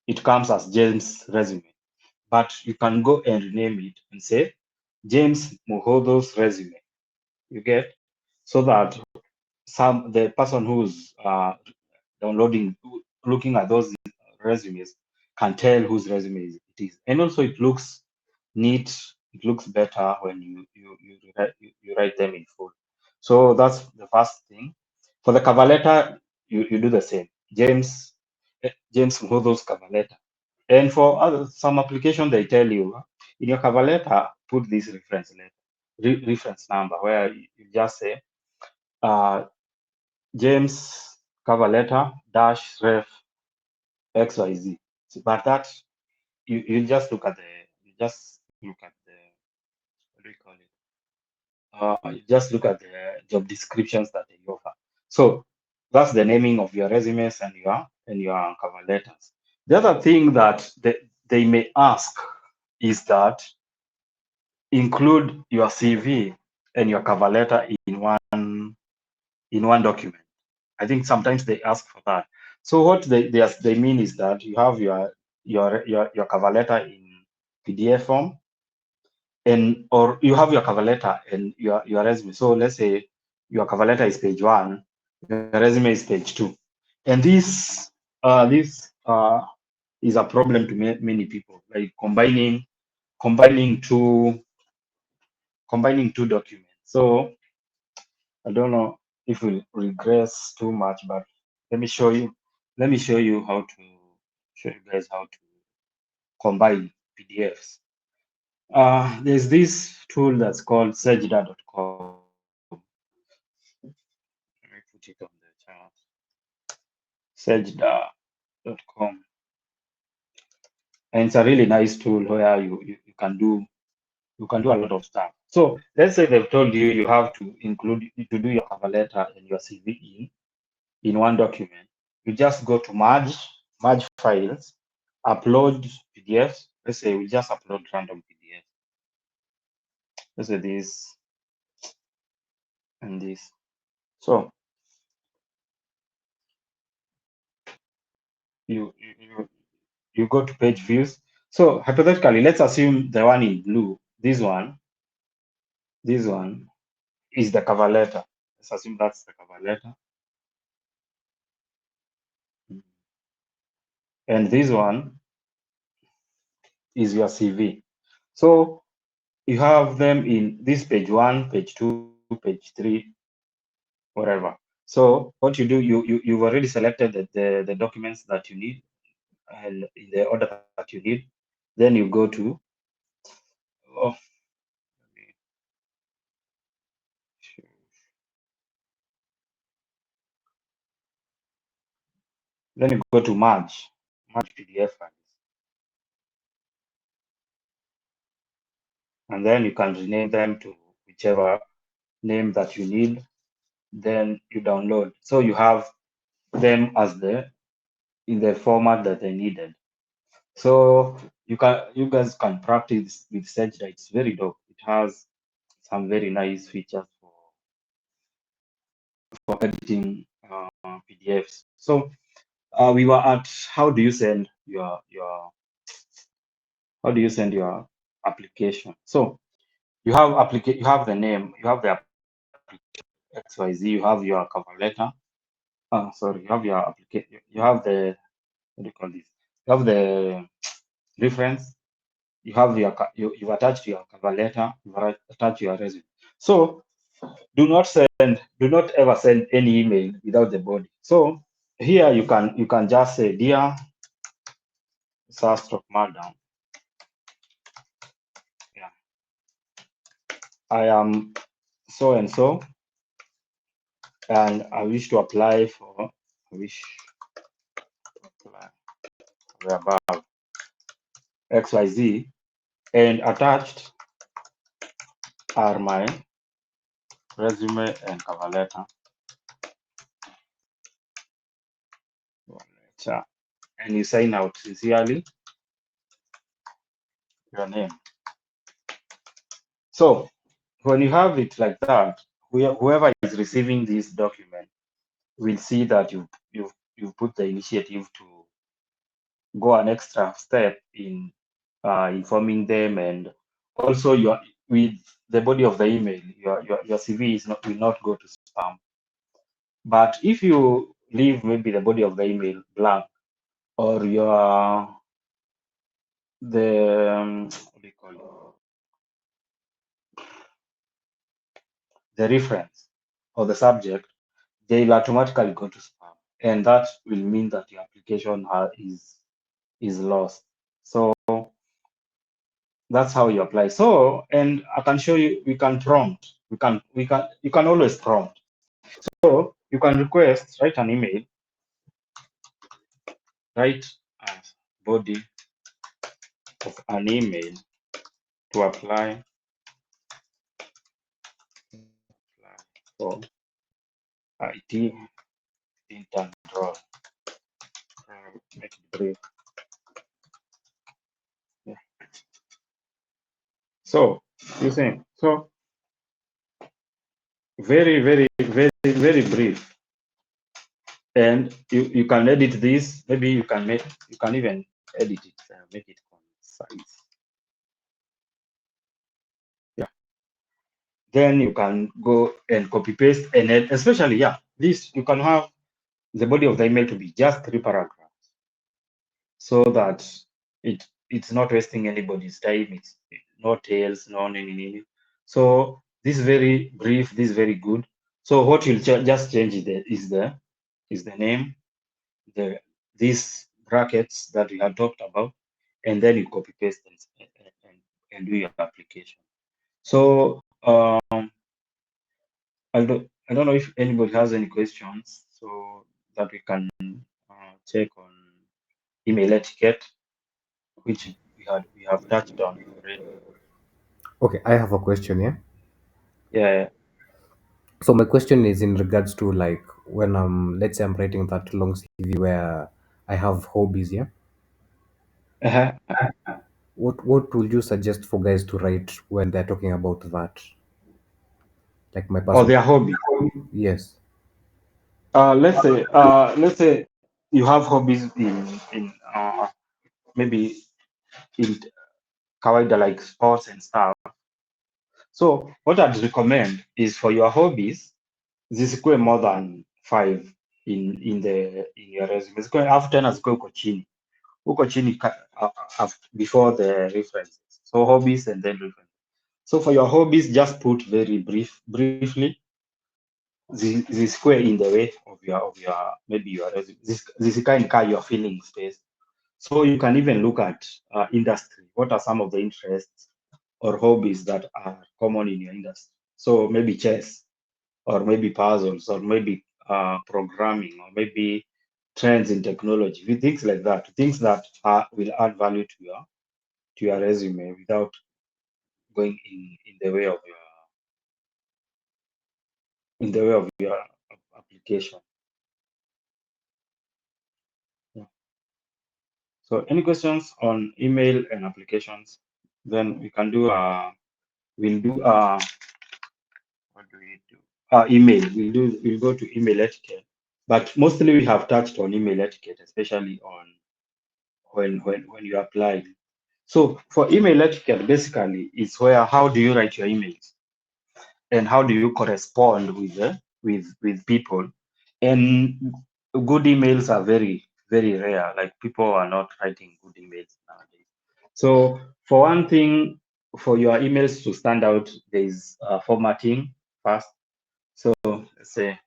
it comes as James resume, but you can go and rename it and say James Muhodo's resume. You get, so that the person who's looking at those resumes can tell whose resume it is, and also it looks neat. It looks better when you write them in full. So that's the first thing. For the cover letter, you do the same. James Muhodo's cover letter. And for some application, they tell you in your cover letter, put this reference number, where you just say James cover letter dash ref XYZ. But that you just look at the what do you call it? You just look at the job descriptions that they offer. So that's the naming of your resumes and your cover letters. The other thing that they may ask is that include your CV and your cover letter in one document. I think sometimes they ask for that. So what they mean is that you have your cover letter in PDF form, or you have your cover letter and your resume. So let's say your cover letter is page 1, your resume is page 2, and this is a problem to many people, like combining two documents. So I don't know if we'll regress too much, but let me show you. Let me show you guys how to combine PDFs. There's this tool that's called Sejda.com. Let me put it on the chart. Sejda.com. And it's a really nice tool where you can do a lot of stuff. So let's say they've told you you have to do your cover letter and your CV in one document. You just go to merge files, upload PDFs. Let's say we just upload random PDFs. Let's say this and this. So you go to page views. So hypothetically, let's assume the one in blue, this one is the cover letter. Let's assume that's the cover letter. And this one is your CV. So you have them in this page 1, page 2, page 3, whatever. So what you do, you've already selected the documents that you need and in the order that you need. Then you go to then you go to merge PDF files. And then you can rename them to whichever name that you need. Then you download. So you have them as in the format that they needed. So you guys can practice with Sejda. It's very dope. It has some very nice features for editing PDFs. So we were at how do you send your application? So you have the name, you have the application XYZ, you have your cover letter. Sorry, you have your application, you have the, what do you call this? You have the reference, you have you've attached your cover letter, you've attached your resume. So do not ever send any email without the body. So here you can just say, dear Madam, yeah, I am so and so, and I wish to apply for the above XYZ, and attached are my resume and cover letter. And you sign out sincerely, your name. So when you have it like that, whoever is receiving this document will see that you've put the initiative to go an extra step in informing them, and also with the body of the email, your CV will not go to spam. But if you leave maybe the body of the email blank, or what do you call it? The reference or the subject, they'll automatically go to spam, and that will mean that your application is lost. So that's how you apply. So, and I can show you, we can prompt. You can always prompt. So you can request, write an email, write as body of an email to apply for IT intern role. Make it brief. Yeah. So you think so very, very, very, very brief. And you can edit this. Maybe you can even edit it, make it concise. Yeah. Then you can go and copy paste, and then especially, yeah, this you can have the body of the email to be just 3 paragraphs, so that it's not wasting anybody's time. It's no tails, no anything. So this is very brief. This is very good. So what you'll just change is the name, these brackets that we had talked about, and then you copy paste and do your application. So I don't know if anybody has any questions, so that we can check on email etiquette, which we have touched on already. Okay, I have a question here. Yeah. So my question is in regards to like when let's say I'm writing that long CV where I have hobbies, yeah. Uh-huh. What would you suggest for guys to write when they're talking about that? Like my Or personal. their hobbies. Yes. Let's say you have hobbies in maybe in kawaida like sports and stuff. So what I'd recommend is for your hobbies, zisikuwe more than 5 in your resume. Zikuwe alafu tena zikuwe huko chini before the references. So hobbies and then references. So for your hobbies, just put very briefly. Zisikuwe in the way of your maybe your resume. Zisikae in your feeling space. So you can even look at industry. What are some of the interests or hobbies that are common in your industry? So maybe chess, or maybe puzzles, or maybe programming, or maybe trends in technology, things like that, things that will add value to your resume without going in the way of your application. Yeah. So any questions on email and applications? Then we can do we'll do what do we do? Email. We'll go to email etiquette. But mostly we have touched on email etiquette, especially on when you apply. So for email etiquette, basically, it's where how do you write your emails and how do you correspond with people. And good emails are very rare. Like people are not writing good emails nowadays. So for one thing, for your emails to stand out, there is formatting first. So let's say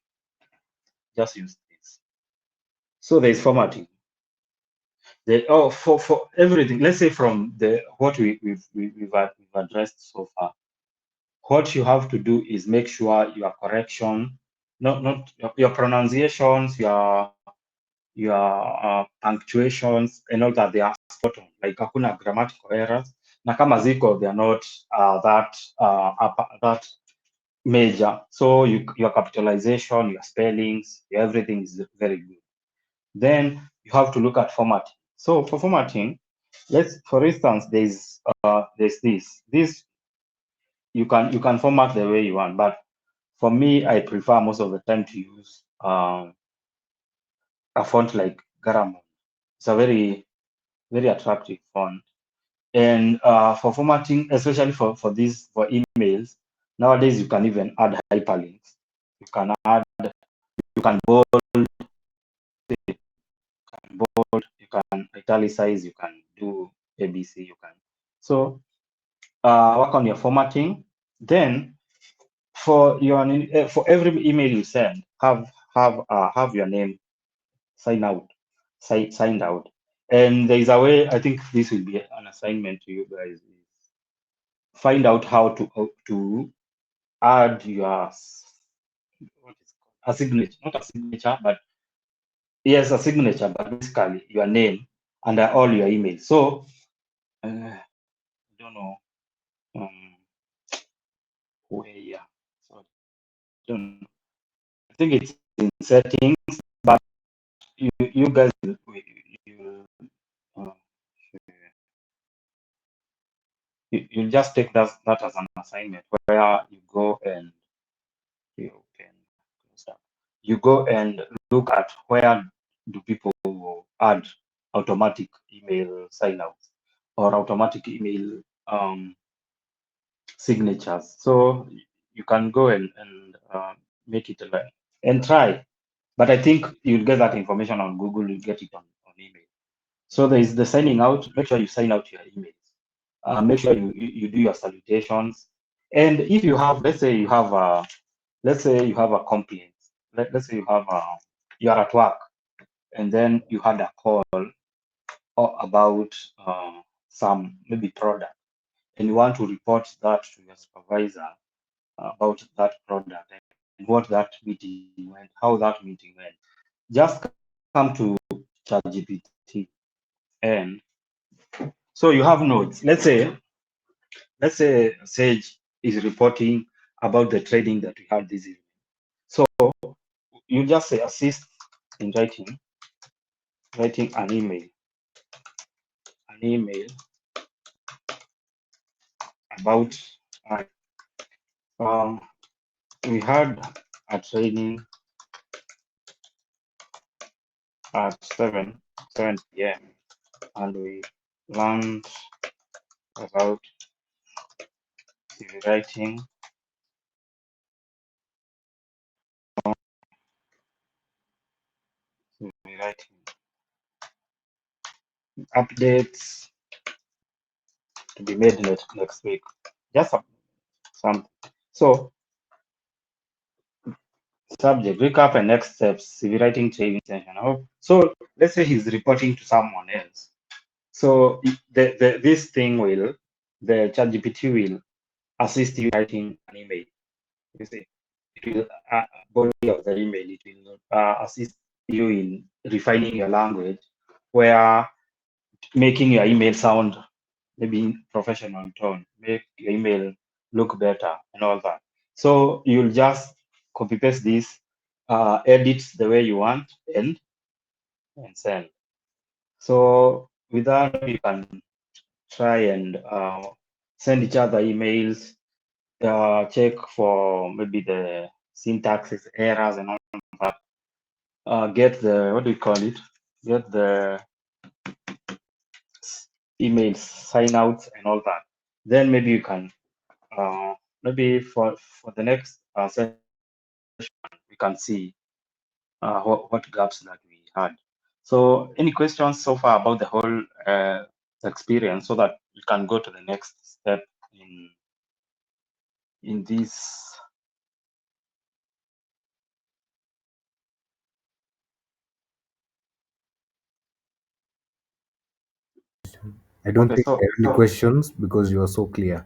just use this. So there is formatting. For everything. Let's say from the what we've addressed so far. What you have to do is make sure your correction, not your pronunciations, your punctuations and all that, they are spot on. Like hakuna grammatical errors. Na kama ziko, they are not that major. So your capitalization, your spellings, everything is very good. Then you have to look at formatting. So for formatting, for instance, there's this you can format the way you want, but for me, I prefer most of the time to use a font like Garamond. It's a very attractive font. And for formatting, especially for emails, nowadays you can even add hyperlinks. You can bold, you can italicize, you can do ABC, you can. So work on your formatting. Then for every email you send, have your name signed out. And there is a way, I think this will be an assignment to you guys, is find out how to add your a signature, not a signature, but yes, a signature, but basically your name under all your emails. So I don't know where, yeah, sorry, I don't know. I think it's in settings, but you guys you, uh, you just take that as an assignment where you go and you can you go and look at where do people add automatic email sign-outs or automatic email signatures. So you can go and make it and try. But I think you'll get that information on Google, you get it on email. So there is the signing out. Make sure you sign out your emails. Make sure you do your salutations. And if you have, let's say you have a complaint. Let's say you are at work and then you had a call about some maybe product and you want to report that to your supervisor about that product and what that meeting went, how that meeting went. Just come to ChatGPT, and so you have nodes. Let's say Sage is reporting about the trading that we had this evening. So you just say assist in writing an email about um, we had a training at 7 p.m. and we learned about CV writing, updates to be made next week. Just some. So subject recap and next steps, CV writing training session. So let's say he's reporting to someone else. So this thing will, the ChatGPT will assist you writing an email. You see, it will body of the email. It will assist you in refining your language, where making your email sound maybe professional tone, make your email look better and all that. So you'll just copy paste this, edit the way you want, and send. So with that, maybe you can try and send each other emails, check for maybe the syntaxes errors and all that. Get the, what do we call it? Get the emails, sign outs and all that. Then maybe you can maybe for the next session we can see what gaps that we had. So any questions so far about the whole experience, so that we can go to the next step in this. I don't Okay, think so I have any questions because you are so clear.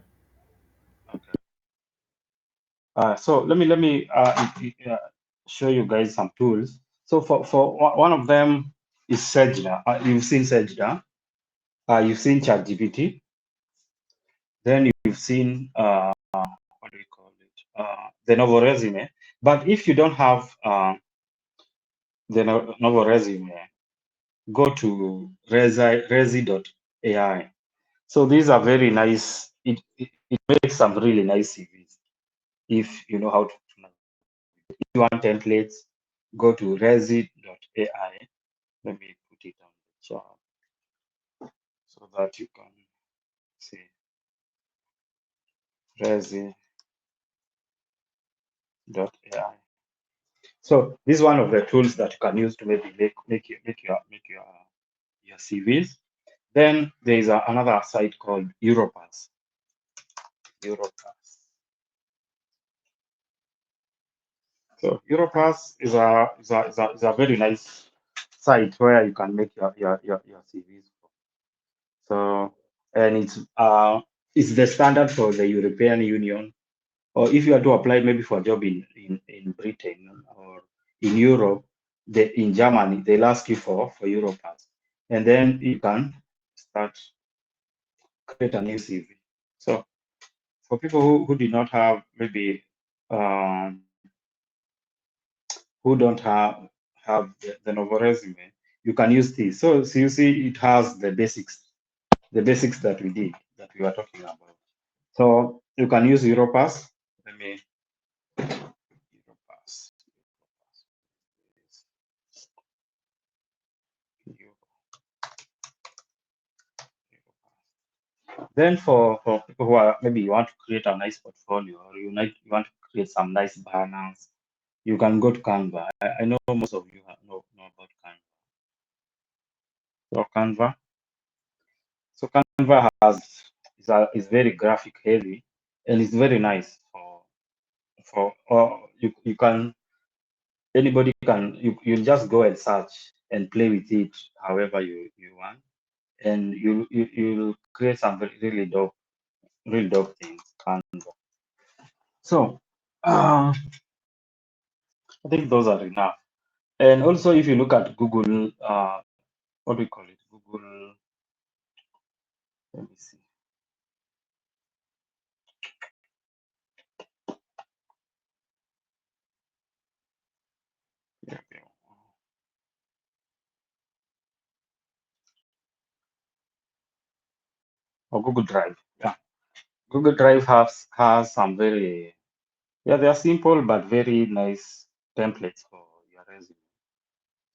so let me show you guys some tools. So for one of them is Sejda. You've seen Sejda. You've seen ChatGPT. Then you've seen what do we call it? The novel resume. But if you don't have the novel resume, go to Rezi.ai. So these are very nice. It makes some really nice CVs if you know how to. If you want templates, go to Rezi.ai. Let me put it on the chat so that you can see Rezi.ai. So this is one of the tools that you can use to maybe make your CVs. Then there is another site called Europass. So Europass is a very nice site where you can make your CVs. So, and it's the standard for the European Union. Or if you are to apply maybe for a job in Britain or in Europe, in Germany, they'll ask you for Europass. And then you can start create a new CV. So for people who do not have maybe who don't have the novel resume, you can use this. So you see it has the basics that we were talking about. So you can use Europass. Let me Europass. Then for people who are maybe you want to create a nice portfolio, or you want to create some nice banners, you can go to Canva. I know most of you know about Canva. So Canva is very graphic heavy, and it's very nice or you can, anybody can, you just go and search and play with it however you want, and you'll create some really dope things. Canva. So I think those are enough. And also, if you look at Google what do we call it? Google. Let me see. Yeah, yeah. Or Google Drive. Yeah, Google Drive has some very, yeah, they are simple but very nice templates for your resume.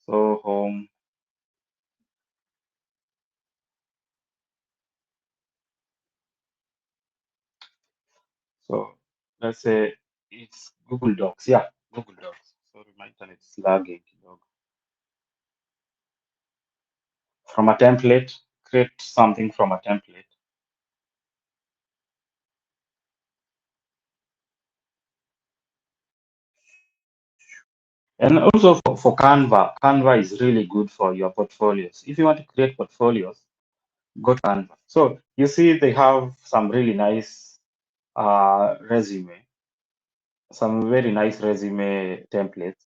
So home. So let's say it's Google Docs. Yeah, Google Docs. Sorry, my internet is lagging. From a template, create something from a template. And also for Canva, Canva is really good for your portfolios. If you want to create portfolios, go to Canva. So you see they have some really nice resume, some very nice resume templates.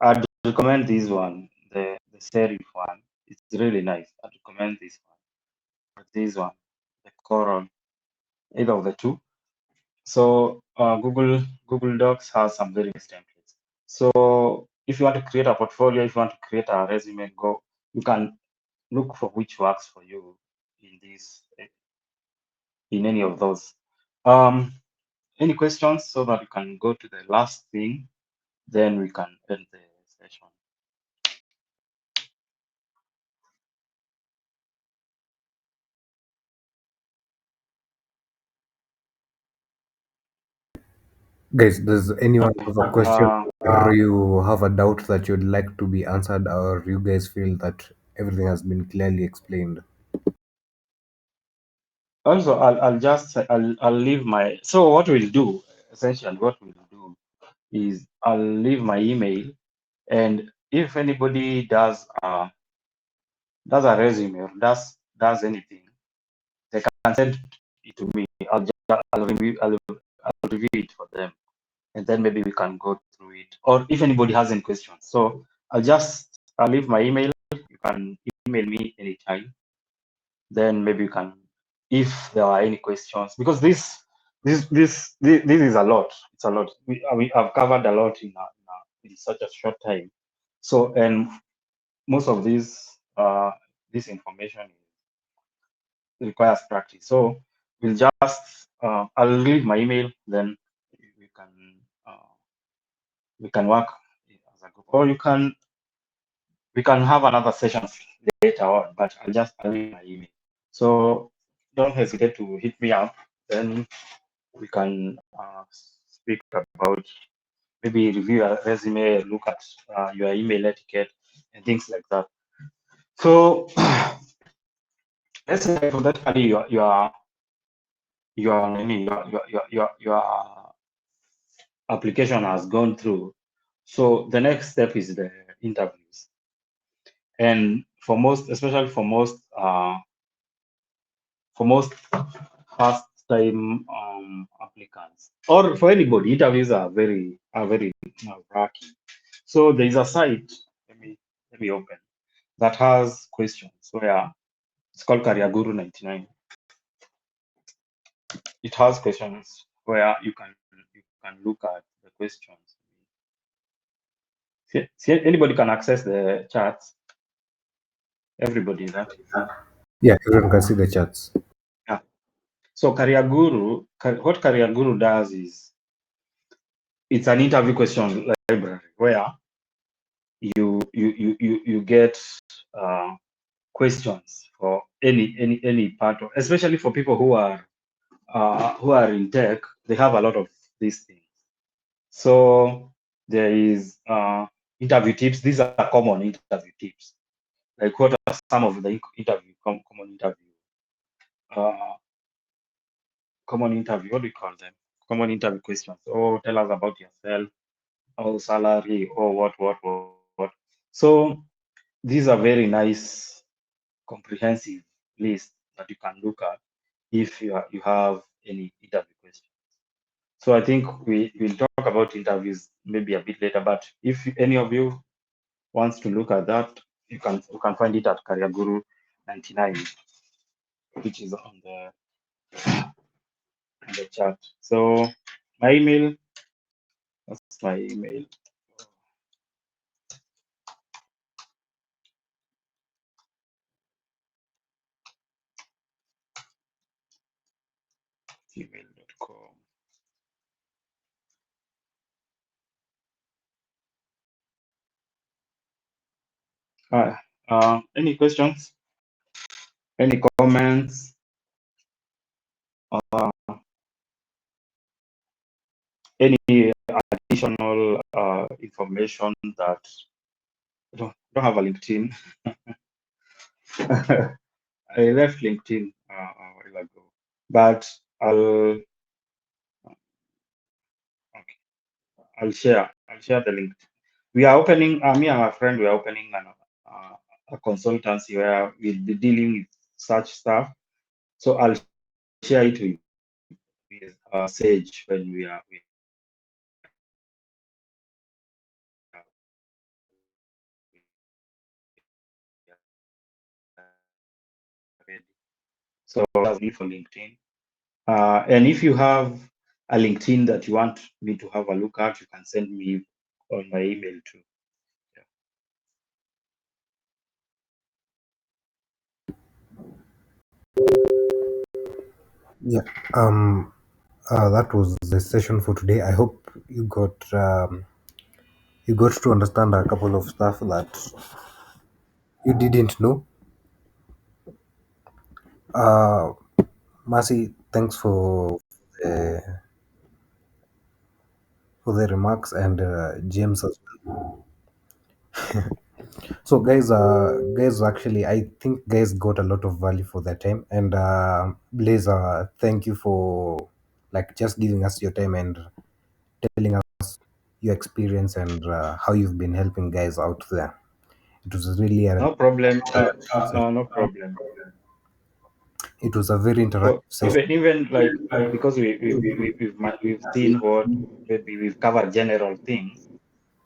I'd recommend this one, the serif one. It's really nice. I'd recommend this one. Or this one, the Coral, either of the two. So Google Docs has some very nice templates. So if you want to create a portfolio, if you want to create a resume, you can look for which works for you in this, in any of those. Any questions so that you can go to the last thing, then we can end the session. Guys, does anyone have a question, Uh, or you have a doubt that you'd like to be answered, or you guys feel that everything has been clearly explained? Also, I'll just say I'll leave my, so what we'll do, essentially what we'll do is I'll leave my email, and if anybody does a resume or does anything, they can send it to me. I'll review it for them, and then maybe we can go through it. Or if anybody has any questions, so I'll leave my email. You can email me anytime. Then maybe you can, if there are any questions, because this is a lot. It's a lot. We have covered a lot in such a short time. So, and most of this information requires practice. So we'll just I'll leave my email, then we can uh, we can work as a group, or we can have another session later on. But I'll leave my email. So don't hesitate to hit me up. Then we can speak about, maybe review your resume, look at your email etiquette, and things like that. So let's say for that study, your application has gone through. So the next step is the interviews. And for most, especially for most first time applicants, or for anybody, interviews are very rocky. So there is a site, let me open, that has questions where it's called Career Guru99. It has questions where you can look at the questions. See, anybody can access the charts. Everybody that. Yeah, everyone can see the charts. Yeah. So what Career Guru does is it's an interview question library where you get questions for any part of, especially for people who are in tech. They have a lot of these things. So there is interview tips. These are common interview tips. Like, what are some of the uh, common interview? What do you call them? Common interview questions. Oh, tell us about yourself. Oh, salary. Oh, what. So these are very nice, comprehensive list that you can look at if you have any interview questions. So I think we will talk about interviews maybe a bit later. But if any of you wants to look at that, you can find it at Career Guru99, which is on the chat. So my email, that's my email. Gmail.com. Any questions? Any comments? Any additional information that don't have a LinkedIn? I left LinkedIn a while ago, but I'll share the link. We are opening. Me and my friend, we are opening a consultancy where we'll be dealing with such stuff. So I'll share it with Sage when we are ready. So that's me for LinkedIn. And if you have a LinkedIn that you want me to have a look at, you can send me on my email too. Yeah. That was the session for today. I hope you got to understand a couple of stuff that you didn't know. Uh, Mercy, thanks for the remarks, and James as well. So, guys, actually, I think guys got a lot of value for their time, and Blaze, thank you for like just giving us your time and telling us your experience and how you've been helping guys out there. It was really a No problem. sorry. No problem. It was a very So interactive session. even like, because we've seen what, maybe we've covered general things.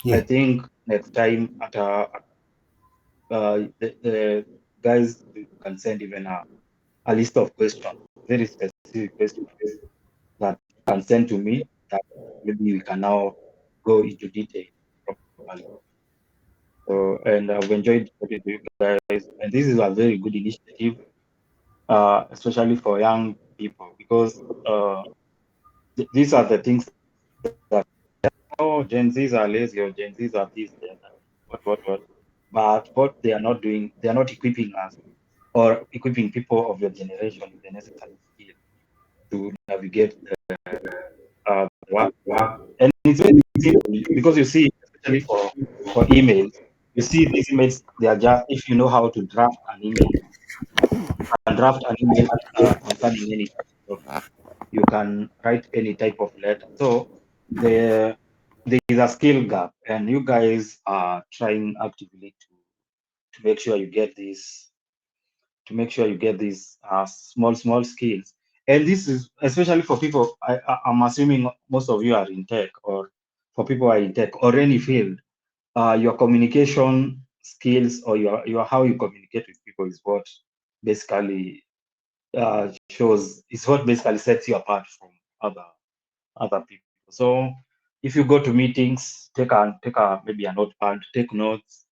I Yeah. think next time the guys can send even a list of questions, very specific questions that you can send to me, that maybe we can now go into detail properly. So, and I've enjoyed talking to you guys, and this is a very good initiative, especially for young people, because these are the things that, oh, Gen Zs are lazy, or Gen Zs are this, Gen that, what. But what they are not doing, they are not equipping us or equipping people of your generation with the necessary skill to navigate the work. And it's very simple, because you see, especially for emails, you see these emails, they are just, if you know how to draft an email, you can draft an email concerning any topic. You can write any type of letter. So there is a skill gap, and you guys are trying actively to make sure you get this, small skills. And this is especially for people. I'm assuming most of you are in tech, or for people who are in tech or any field. Your communication skills, or your how you communicate with people, is what basically is what basically sets you apart from other people. So if you go to meetings, take a maybe a notepad, take notes.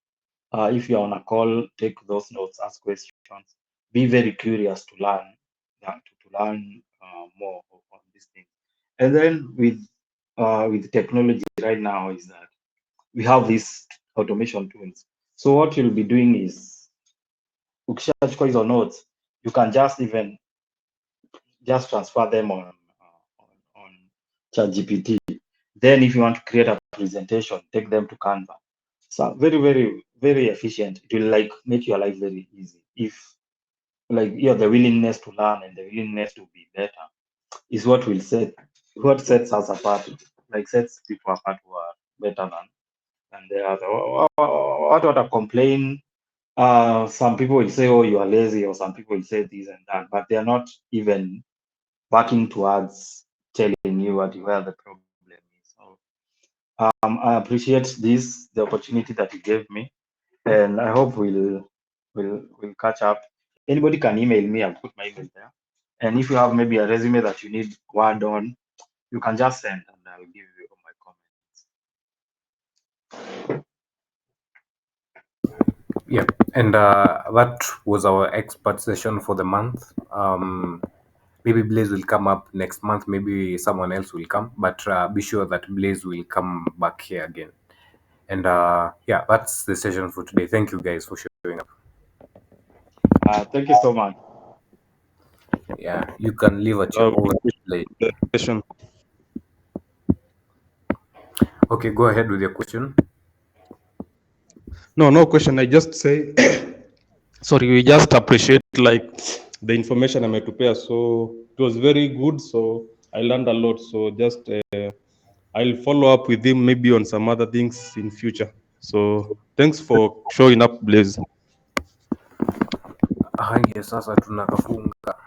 If you're on a call, take those notes, ask questions. Be very curious to learn, to learn more on these things. And then with technology right now, is that we have these automation tools. So what you'll be doing is, ukishachukua hizo notes, you can just transfer them on ChatGPT. Then if you want to create a presentation, take them to Canva. So very, very, very efficient. It will like make your life very easy. If like you have the willingness to learn and the willingness to be better, is what sets us apart, like sets people apart who are better than the other. What I complain, some people will say, oh, you are lazy, or some people will say this and that, but they are not even working towards telling you where the problem is. So I appreciate the opportunity that you gave me. and I hope we'll catch up. Anybody can email me. I'll put my email there. And if you have maybe a resume that you need word on, you can just send, and I'll give you my comments. Yeah, and that was our expert session for the month. Maybe Blaze will come up next month. Maybe someone else will come, but be sure that Blaze will come back here again. And yeah, that's the session for today. Thank you guys for showing up. Thank you so much. Yeah, you can leave at your own place. Question. Okay, go ahead with your question. No question. I just say, sorry, we just appreciate like the information I'm to prepare. So it was very good. So I learned a lot. So just I'll follow up with him maybe on some other things in future. So thanks for showing up, Blaze. Haya, sasa tunakafunga.